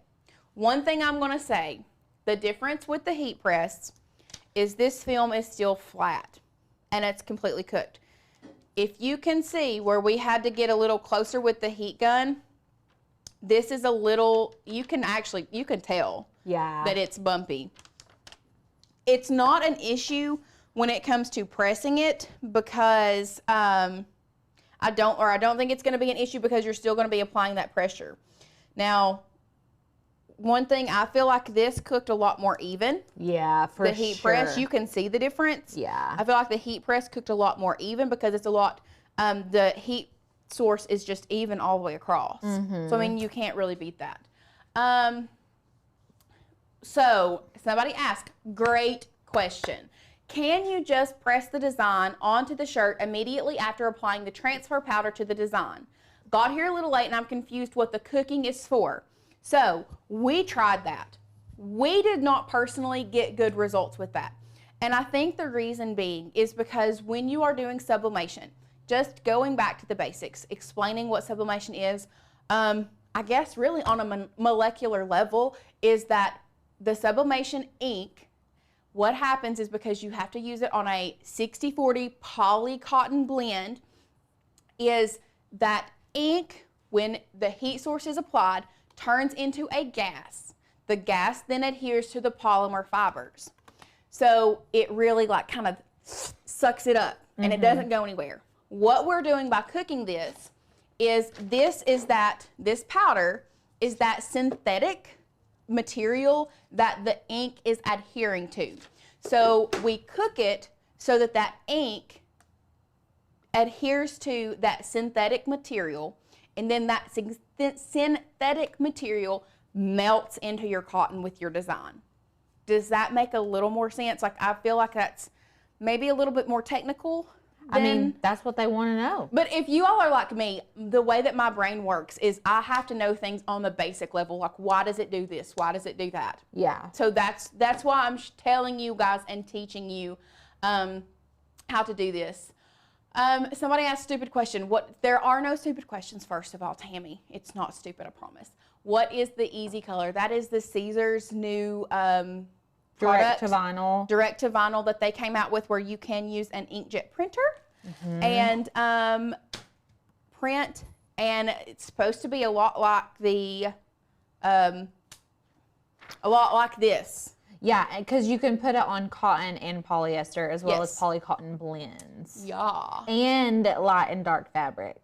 one thing I'm going to say, the difference with the heat press is this film is still flat and it's completely cooked. If you can see where we had to get a little closer with the heat gun, this is a little, you can tell that it's bumpy. It's not an issue when it comes to pressing it because I don't think it's going to be an issue because you're still going to be applying that pressure. Now, one thing, I feel like this cooked a lot more even. Yeah, for sure. The heat press, you can see the difference. Yeah. I feel like the heat press cooked a lot more even because it's a lot, the heat source is just even all the way across. So, I mean, you can't really beat that. So, somebody asked, great question. Can you just press the design onto the shirt immediately after applying the transfer powder to the design? Got here a little late and I'm confused what the cooking is for. So we tried that. We did not personally get good results with that. And I think the reason being is because when you are doing sublimation, just going back to the basics, explaining what sublimation is. I guess really on a molecular level is that the sublimation ink, what happens is because you have to use it on a 60-40 poly cotton blend, is that ink, when the heat source is applied, turns into a gas. The gas then adheres to the polymer fibers. So it really like kind of sucks it up and it doesn't go anywhere. What we're doing by cooking this this powder is that synthetic material that the ink is adhering to. So we cook it so that that ink adheres to that synthetic material, and then that synthetic material melts into your cotton with your design. Does that make a little more sense? Like, I feel like that's maybe a little bit more technical. I mean, that's what they want to know. But if you all are like me, the way that my brain works is I have to know things on the basic level. Like, why does it do this? Why does it do that? Yeah. So that's why I'm telling you guys and teaching you how to do this. Somebody asked a stupid question. There are no stupid questions, first of all, Tammy. It's not stupid, I promise. What is the Easy Color? That is the Caesar's new Direct to vinyl. Direct to vinyl that they came out with, where you can use an inkjet printer and print, and it's supposed to be a lot like this. Yeah, because you can put it on cotton and polyester as well as polycotton blends. Yeah. And light and dark fabrics.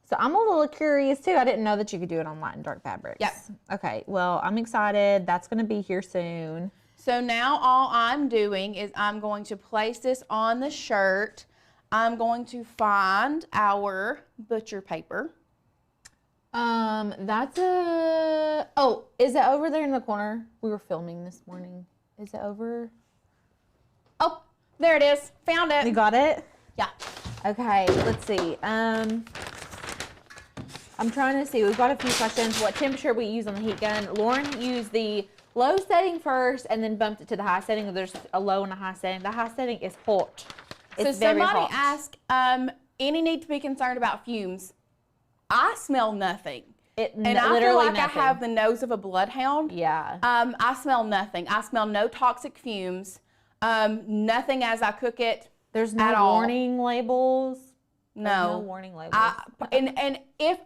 So I'm a little curious too. I didn't know that you could do it on light and dark fabrics. Yep. Okay, well, I'm excited. That's going to be here soon. So now all I'm doing is I'm going to place this on the shirt. I'm going to find our butcher paper. Is it over there in the corner? We were filming this morning. Is it over? Oh, there it is. Found it. You got it? Yeah. Okay, let's see. I'm trying to see. We've got a few questions. What temperature we use on the heat gun? Lauren used the low setting first and then bumped it to the high setting. There's a low and a high setting. The high setting is hot. It's very hot. Somebody asked, any need to be concerned about fumes? I smell nothing. And I feel like nothing. I have the nose of a bloodhound. Yeah. I smell nothing. I smell no toxic fumes. Nothing as I cook it. There's no warning labels. No. No warning labels. And if,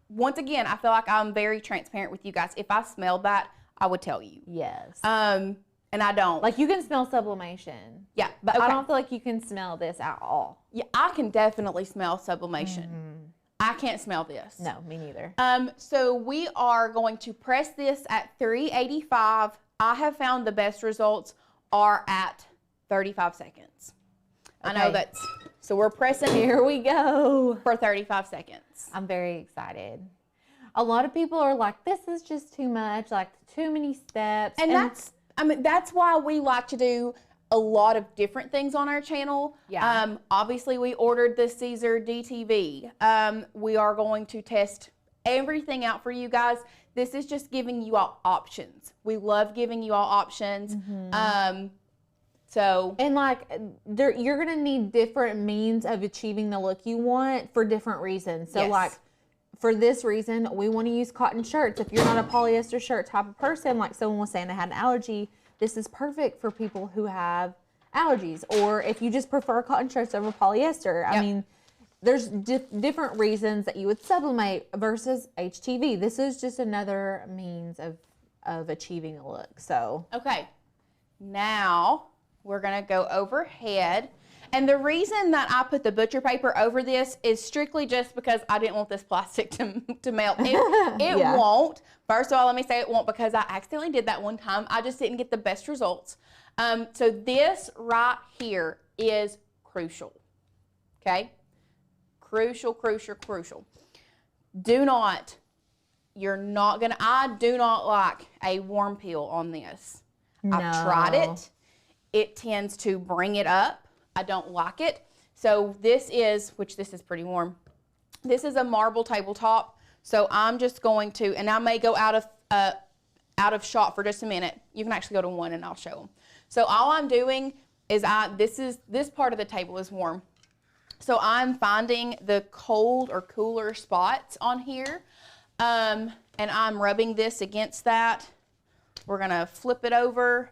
once again, I feel like I'm very transparent with you guys. If I smelled that, I would tell you. Yes. And I don't. Like, you can smell sublimation. Yeah. But I don't feel like you can smell this at all. Yeah, I can definitely smell sublimation. I can't smell this. No, me neither. So we are going to press this at 385. I have found the best results are at 35 seconds. Okay. I know that's, so we're pressing. Here we go. For 35 seconds. I'm very excited. A lot of people are like, this is just too much, like too many steps. And that's why we like to do a lot of different things on our channel. Yeah. Obviously we ordered the Caesar DTV. We are going to test everything out for you guys. This is just giving you all options. We love giving you all options. And like, you're gonna need different means of achieving the look you want for different reasons. So like, for this reason, we want to use cotton shirts. If you're not a polyester shirt type of person, like someone was saying they had an allergy, this is perfect for people who have allergies. Or if you just prefer cotton shirts over polyester, I mean, there's different reasons that you would sublimate versus HTV. This is just another means of achieving a look. So okay, now we're gonna go overhead. And the reason that I put the butcher paper over this is strictly just because I didn't want this plastic to melt. It won't. First of all, let me say it won't, because I accidentally did that one time. I just didn't get the best results. So this right here is crucial, okay? Crucial, crucial, crucial. I do not like a warm peel on this. No. I've tried it. It tends to bring it up. I don't like it. So this is pretty warm. This is a marble tabletop. So I'm just going to, and I may go out of shot for just a minute. You can actually go to one and I'll show them. So all I'm doing is this part of the table is warm. So I'm finding the cold or cooler spots on here, and I'm rubbing this against that. We're gonna flip it over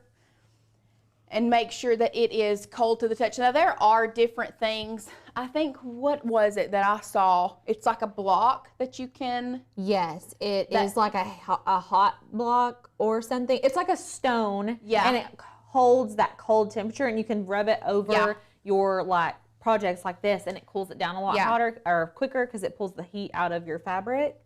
and make sure that it is cold to the touch. Now there are different things. I think, what was it that I saw? It's like a block that you can. Yes, it is like a hot block or something. It's like a stone. Yeah. And it holds that cold temperature, and you can rub it over your like projects like this, and it cools it down a lot hotter or quicker because it pulls the heat out of your fabric.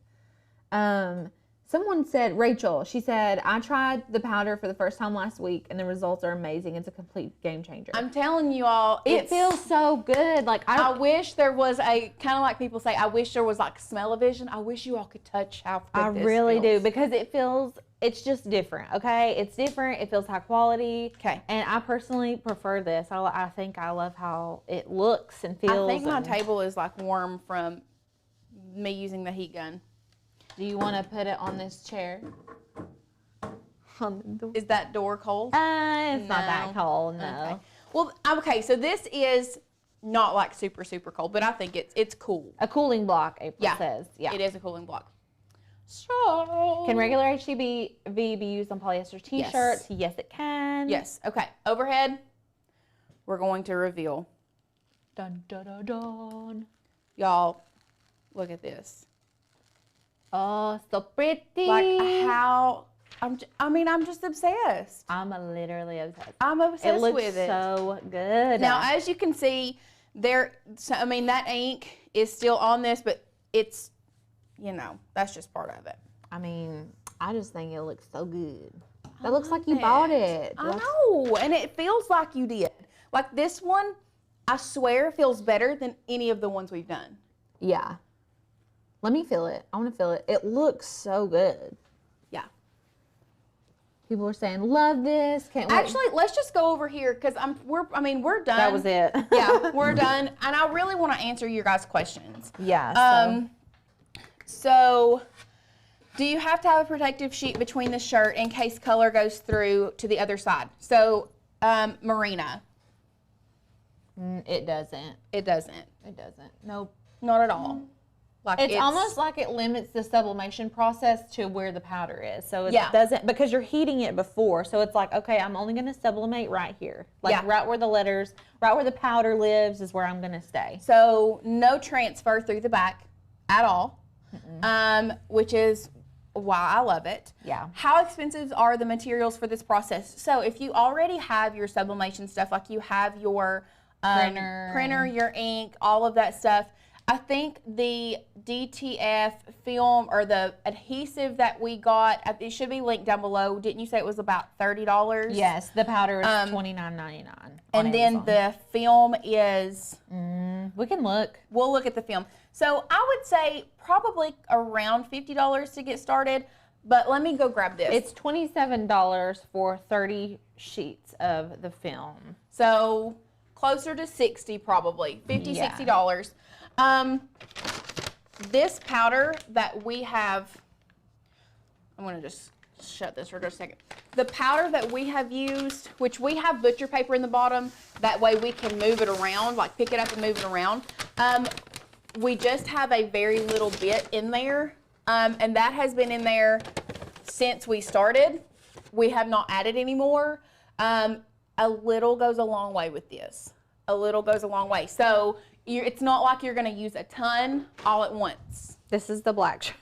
Someone said, Rachel, she said, I tried the powder for the first time last week, and the results are amazing. It's a complete game changer. I'm telling you all, it feels so good. Like I wish there was a, kind of like people say, I wish there was like smell-o-vision. I wish you all could touch how good this really feels. do, because it feels, it's just different, okay? It's different. It feels high quality. Okay. And I personally prefer this. I think I love how it looks and feels. I think my table is like warm from me using the heat gun. Do you want to put it on this chair? Is that door cold? It's not that cold, no. Okay. Well, okay, so this is not like super, super cold, but I think it's cool. A cooling block, April says. Yeah. It is a cooling block. So, can regular HDV be used on polyester t-shirts? Yes, it can. Yes. Okay. Overhead, we're going to reveal. Dun, dun, dun, dun. Y'all, look at this. Oh, so pretty. Like how, I'm just obsessed. I'm literally obsessed. I'm obsessed with it. It looks so good. Now, as you can see, that ink is still on this, but it's, that's just part of it. I just think it looks so good. That looks like you bought it. I know, and it feels like you did. Like this one, I swear, feels better than any of the ones we've done. Yeah. Let me feel it. I want to feel it. It looks so good. Yeah. People are saying, love this. Can't wait. Actually, let's just go over here because we're done. That was it. Yeah, we're done. And I really want to answer your guys' questions. Yeah. So, do you have to have a protective sheet between the shirt in case color goes through to the other side? So, Marina. It doesn't. It doesn't. It doesn't. Nope. Not at all. Like it's almost like it limits the sublimation process to where the powder is. So it Yeah. doesn't, because you're heating it before. So it's like, okay, I'm only going to sublimate right here. Like right where the letters, right where the powder lives is where I'm going to stay. So no transfer through the back at all, which is why I love it. Yeah. How expensive are the materials for this process? So if you already have your sublimation stuff, like you have your printer, your ink, all of that stuff, I think the DTF film or the adhesive that we got, it should be linked down below. Didn't you say it was about $30? Yes, the powder is $29.99. And then the film is... we can look. We'll look at the film. So I would say probably around $50 to get started, but let me go grab this. It's $27 for 30 sheets of the film. So closer to 60 probably, $50, $60. This powder that we have, I'm going to just shut this for just a second. The powder that we have used, which we have butcher paper in the bottom, that way we can move it around, like pick it up and move it around. We just have a very little bit in there, and that has been in there since we started. We have not added any more. A little goes a long way with this. A little goes a long way. So it's not like you're going to use a ton all at once. This is the black.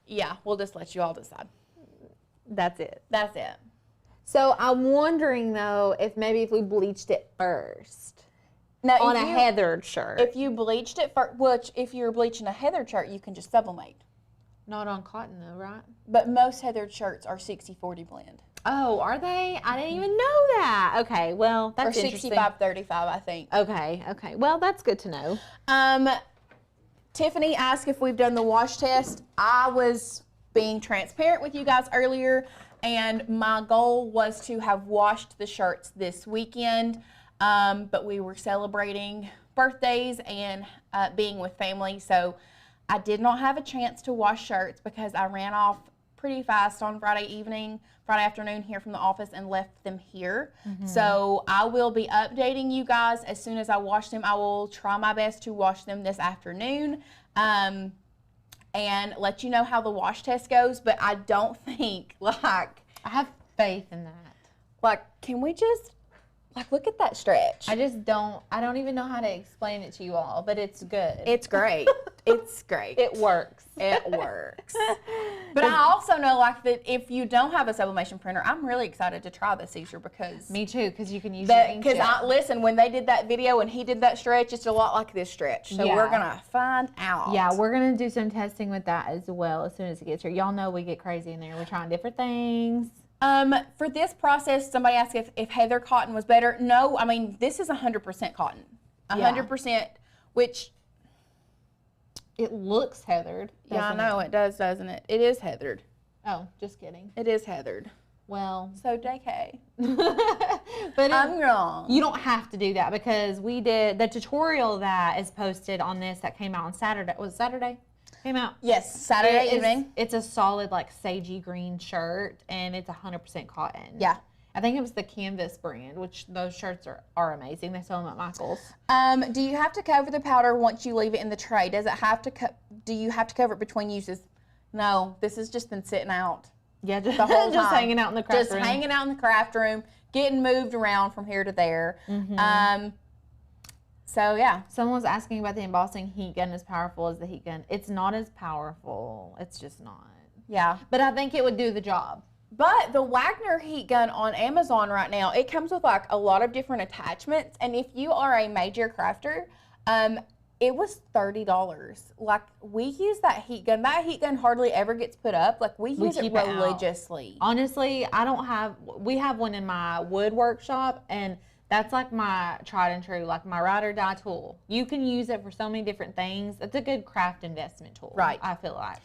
Yeah, we'll just let you all decide. That's it. That's it. So I'm wondering though, if we bleached it first. Now, on a heathered shirt. If you bleached it first, which if you're bleaching a heathered shirt, you can just sublimate. Not on cotton though, right? But most heathered shirts are 60-40 blend. Oh, are they? I didn't even know that. Okay, well, that's interesting. Or 65-35, I think. Okay. Well, that's good to know. Tiffany asked if we've done the wash test. I was being transparent with you guys earlier, and my goal was to have washed the shirts this weekend, but we were celebrating birthdays and being with family, so I did not have a chance to wash shirts because I ran off pretty fast on Friday afternoon here from the office and left them here. So I will be updating you guys as soon as I wash them. I will try my best to wash them this afternoon and let you know how the wash test goes. But I don't think, like, I have faith in that. like, can we just, like, look at that stretch? I don't even know how to explain it to you all, but it's good. It's great. It's great. It works. It works. But I also know, like, that if you don't have a sublimation printer, I'm really excited to try this Caesar because... Me too, because you can use it. Because listen, when they did that video and he did that stretch, it's a lot like this stretch. So we're going to find out. Yeah, we're going to do some testing with that as well as soon as it gets here. Y'all know we get crazy in there. We're trying different things. For this process, somebody asked if Heather cotton was better. No, I mean, this is 100% cotton. 100%, which... It looks heathered. Yeah, I know, it does, doesn't it? It is heathered. Oh, just kidding. It is heathered. Well. So, JK. But I'm wrong. You don't have to do that because we did the tutorial that is posted on this that came out on Saturday. Was it Saturday? Came out. Yes, Saturday evening. It's a solid, like, sagey green shirt, and it's 100% cotton. Yeah. I think it was the Canvas brand, which those shirts are amazing. They sell them at Michael's. Do you have to cover the powder once you leave it in the tray? Does it have to do you have to cover it between uses? No, this has just been sitting out. Yeah, just the whole time. Just hanging out in the craft room. Just hanging out in the craft room, getting moved around from here to there. So yeah. Someone was asking about the embossing heat gun as powerful as the heat gun. It's not as powerful. It's just not. Yeah. But I think it would do the job. But the Wagner heat gun on Amazon right now, it comes with like a lot of different attachments. And if you are a major crafter, it was $30. Like, we use that heat gun. That heat gun hardly ever gets put up. Like, we use it religiously. Honestly, we have one in my wood workshop, and that's like my tried and true, like my ride or die tool. You can use it for so many different things. It's a good craft investment tool. Right. I feel like.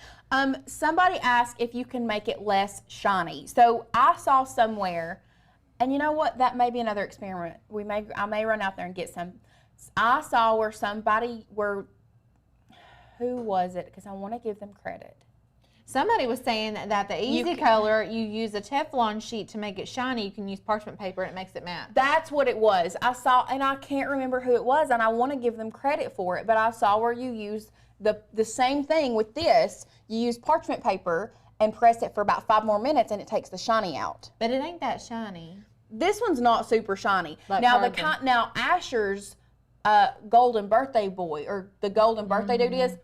Somebody asked if you can make it less shiny. So I saw somewhere, and you know what? That may be another experiment. I may run out there and get some. I saw who was it? Because I want to give them credit. Somebody was saying that the Easy Color, you use a Teflon sheet to make it shiny. You can use parchment paper and it makes it matte. That's what it was. I saw, and I can't remember who it was, and I want to give them credit for it, but I saw where you use the same thing with this. You use parchment paper and press it for about 5 more minutes, and it takes the shiny out. But it ain't that shiny. This one's not super shiny. Like now Asher's golden birthday boy, or the golden birthday dude is,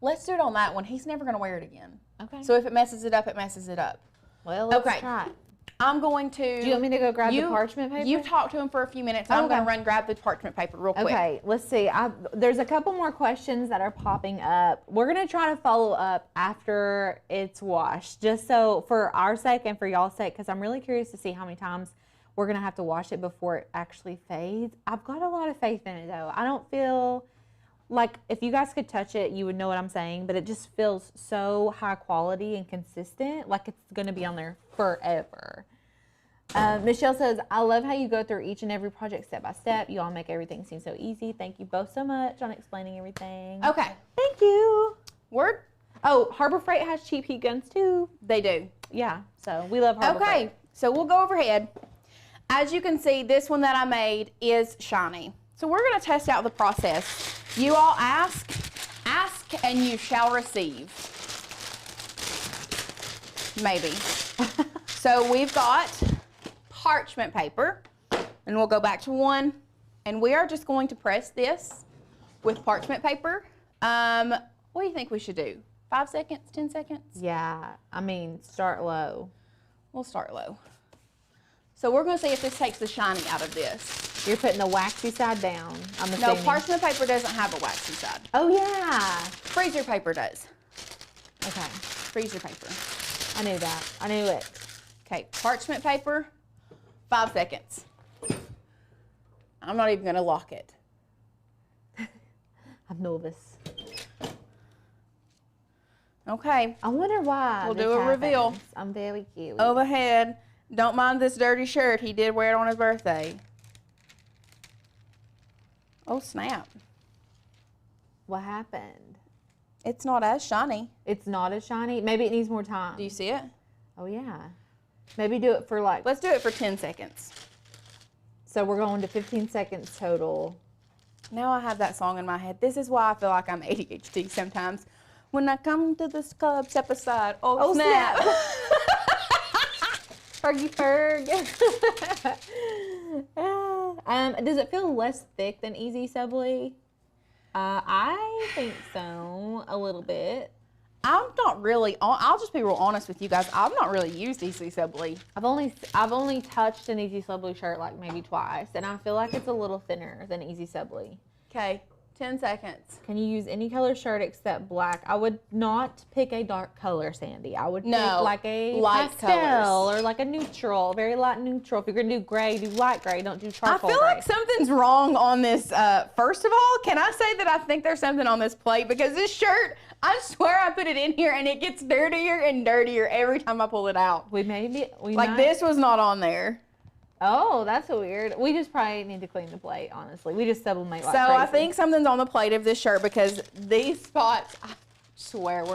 let's do it on that one. He's never going to wear it again. Okay. So if it messes it up, it messes it up. Well, let's try it. I'm going to... Do you want me to go grab the parchment paper? You talk to him for a few minutes. I'm going to grab the parchment paper real quick. Okay, let's see. There's a couple more questions that are popping up. We're going to try to follow up after it's washed, just so for our sake and for y'all's sake, because I'm really curious to see how many times we're going to have to wash it before it actually fades. I've got a lot of faith in it, though. I don't feel... like, if you guys could touch it, you would know what I'm saying, but it just feels so high quality and consistent, like it's going to be on there forever. Michelle says, I love how you go through each and every project step by step. You all make everything seem so easy. Thank you both so much on explaining everything. Okay. Thank you. Word? Oh, Harbor Freight has cheap heat guns too. They do. Yeah, so we love Harbor Freight. Okay, so we'll go overhead. As you can see, this one that I made is shiny. So we're going to test out the process. You all ask, and you shall receive. Maybe. So we've got parchment paper, and we'll go back to one, and we are just going to press this with parchment paper. What do you think we should do? 5 seconds, 10 seconds? Yeah, I mean, start low. We'll start low. So we're going to see if this takes the shiny out of this. You're putting the waxy side down, I'm assuming. No, parchment paper doesn't have a waxy side. Oh, yeah. Freezer paper does. Okay. Freezer paper. I knew that. I knew it. Okay, parchment paper, 5 seconds. I'm not even going to lock it. I'm nervous. Okay. I wonder why. We'll do a reveal. I'm very curious. Overhead. Don't mind this dirty shirt. He did wear it on his birthday. Oh, snap. What happened? It's not as shiny. It's not as shiny. Maybe it needs more time. Do you see it? Oh, yeah. Maybe do it for like... Let's do it for 10 seconds. So we're going to 15 seconds total. Now I have that song in my head. This is why I feel like I'm ADHD sometimes. When I come to this club, step aside. Oh, snap. Fergie Ferg. Does it feel less thick than Easy Subli? I think so, a little bit. I'm not really, I'll just be real honest with you guys. I've not really used Easy Subli. I've only touched an Easy Subli shirt like maybe twice, and I feel like it's a little thinner than Easy Subli. Okay, 10 seconds. Can you use any color shirt except black? I would not pick a dark color, Sandy. I would pick like a light pastel colors. or like a neutral, very light neutral. If you're gonna do gray, do light gray. Don't do charcoal gray. I feel like something's wrong on this. First of all, can I say that I think there's something on this plate? Because this shirt, I swear I put it in here and it gets dirtier and dirtier every time I pull it out. This was not on there. Oh, that's weird. We just probably need to clean the plate, honestly. We just sublimate like crazy. I think something's on the plate of this shirt because these spots, I swear, they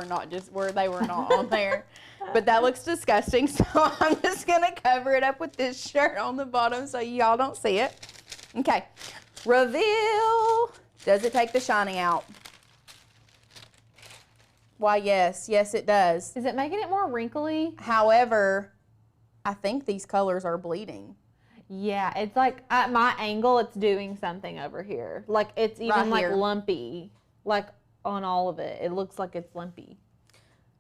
were not on there. But that looks disgusting, so I'm just gonna cover it up with this shirt on the bottom so y'all don't see it. Okay, reveal. Does it take the shiny out? Why, yes, it does. Is it making it more wrinkly? However, I think these colors are bleeding. Yeah, it's like at my angle, it's doing something over here. Like it's even like lumpy, like on all of it. It looks like it's lumpy.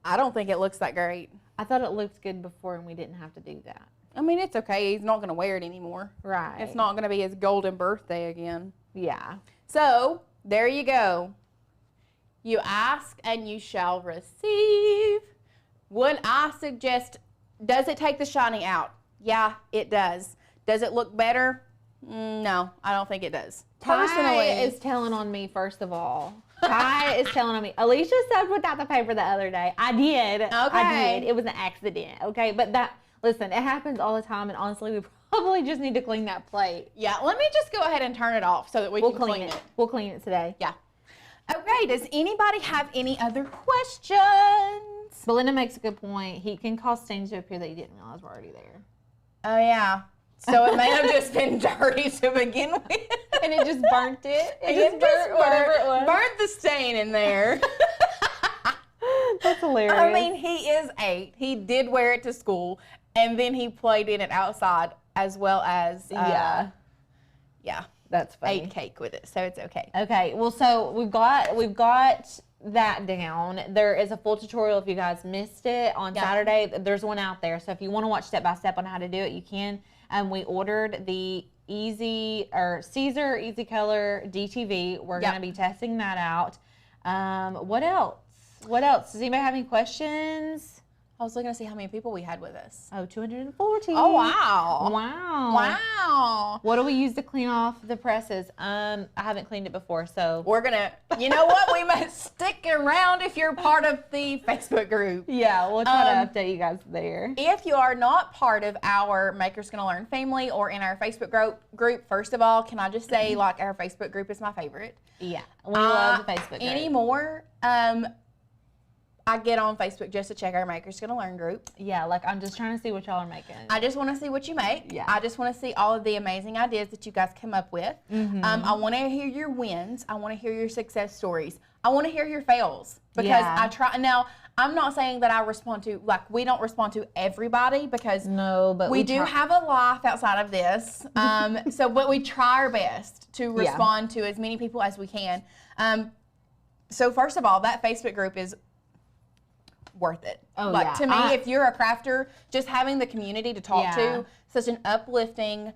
I don't think it looks that great. I thought it looked good before and we didn't have to do that. I mean, it's okay. He's not going to wear it anymore. Right. It's not going to be his golden birthday again. Yeah. So, there you go. You ask and you shall receive. Would I suggest, does it take the shiny out? Yeah, it does. Does it look better? No, I don't think it does. Personally, is telling on me, first of all. Ty is telling on me. Alicia subbed without the paper the other day. I did. Okay. I did. It was an accident. Okay, but listen, it happens all the time, and honestly, we probably just need to clean that plate. Yeah, let me just go ahead and turn it off so that we can clean it. We'll clean it today. Yeah. Okay, does anybody have any other questions? Belinda makes a good point. Heat can cause stains to appear that you didn't realize were already there. Oh, yeah. So it may have just been dirty to begin with. And it just burnt it. It just burnt the stain in there. That's hilarious. I mean, he is 8. He did wear it to school, and then he played in it outside as well as, yeah. That's funny. Ate cake with it, so it's okay. Okay, well, so we've got that down. There is a full tutorial if you guys missed it on Saturday. There's one out there, so if you want to watch step by step on how to do it, you can. We ordered the Caesar Easy Color DTV. We're going to be testing that out. What else? Does anybody have any questions? I was looking to see how many people we had with us. Oh, 240. Oh, wow. Wow. What do we use to clean off the presses? I haven't cleaned it before, so. We're going to, you know what? We must stick around if you're part of the Facebook group. Yeah, we'll try to update you guys there. If you are not part of our Makers Gonna Learn family or in our Facebook group, first of all, can I just say, like, our Facebook group is my favorite. Yeah, we love the Facebook group. Anymore, I get on Facebook just to check our Makers Gonna Learn group. Yeah, like I'm just trying to see what y'all are making. I just want to see what you make. Yeah. I just want to see all of the amazing ideas that you guys come up with. I want to hear your wins. I want to hear your success stories. I want to hear your fails because I try. Now, I'm not saying that I respond to, like, we don't respond to everybody because we do have a life outside of this. But we try our best to respond to as many people as we can. So first of all, that Facebook group is worth it. To me, if you're a crafter, just having the community to talk to, such an uplifting,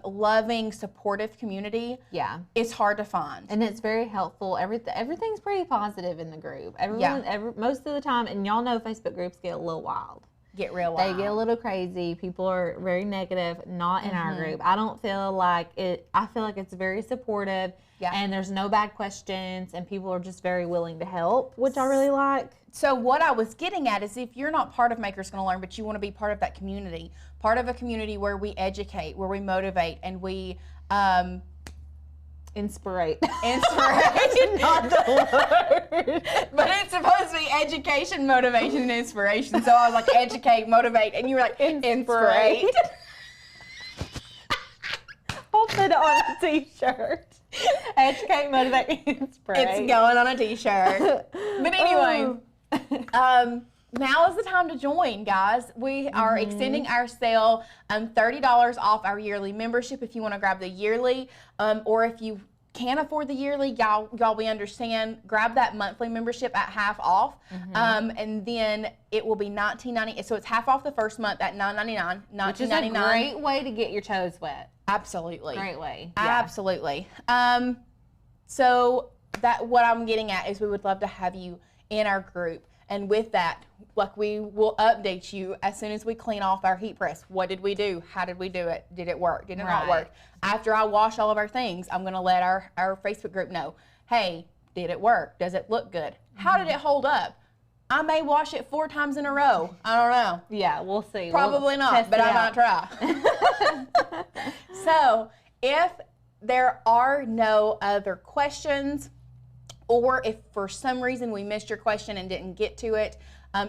loving, supportive community, it's hard to find. And it's very helpful. Everything's pretty positive in the group. Most of the time, and y'all know Facebook groups get a little wild. Get real wild. They get a little crazy. People are very negative, not in our group. I don't feel like it. I feel like it's very supportive, and there's no bad questions, and people are just very willing to help, which I really like. So what I was getting at is if you're not part of Makers Gonna Learn, but you want to be part of that community, part of a community where we educate, where we motivate, and we Inspirate. Inspiration. Not the word. But it's supposed to be education, motivation, and inspiration. So I was like, educate, motivate, and you were like, inspirate. I'll put it on a t-shirt. Educate, motivate, inspirate. It's going on a t-shirt. But anyway, now is the time to join, guys. We are extending our sale, $30 off our yearly membership if you want to grab the yearly, or if you can't afford the yearly, y'all we understand, grab that monthly membership at half off, and then it will be $19.90. So it's half off the first month at $9.99. Which is a great way to get your toes wet. Absolutely. Great way. Yeah. Absolutely. So that what I'm getting at is we would love to have you in our group. And with that, like, we will update you as soon as we clean off our heat press. What did we do? How did we do it? Did it work? Did it not work? After I wash all of our things, I'm going to let our Facebook group know, hey, did it work? Does it look good? How did it hold up? I may wash it 4 times in a row. I don't know. Yeah, we'll see. Probably not, but I might try. So if there are no other questions, or if for some reason we missed your question and didn't get to it,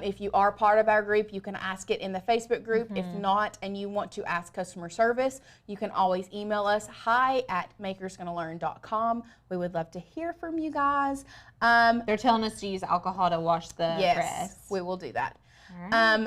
if you are part of our group, you can ask it in the Facebook group. If not, and you want to ask customer service, you can always email us, hi@makersgonnalearn.com. We would love to hear from you guys. They're telling us to use alcohol to wash the press. Yes, we will do that. Right.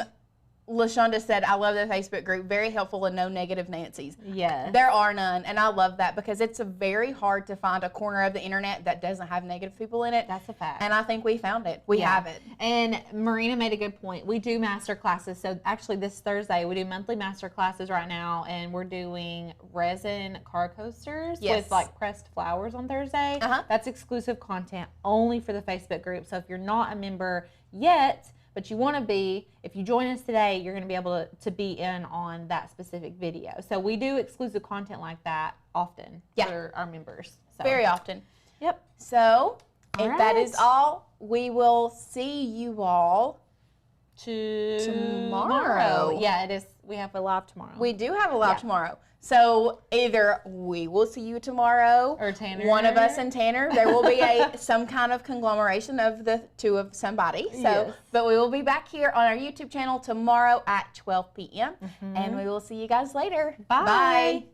LaShonda said, I love the Facebook group. Very helpful and no negative Nancy's. Yes. There are none, and I love that because it's very hard to find a corner of the internet that doesn't have negative people in it. That's a fact. And I think we found it. We have it. And Marina made a good point. We do master classes. So actually this Thursday, we do monthly master classes right now, and we're doing resin car coasters with like pressed flowers on Thursday. That's exclusive content only for the Facebook group. So if you're not a member yet, but you want to be, if you join us today, you're going to be able to be in on that specific video. So we do exclusive content like that often for our members. So. Very often. Yep. So if that is all, we will see you all tomorrow. Yeah, it is. We have a live tomorrow. We do have a live tomorrow. So either we will see you tomorrow, or Tanner. One of us and Tanner. There will be some kind of conglomeration of the two of somebody. So, but we will be back here on our YouTube channel tomorrow at 12 p.m. And we will see you guys later. Bye. Bye.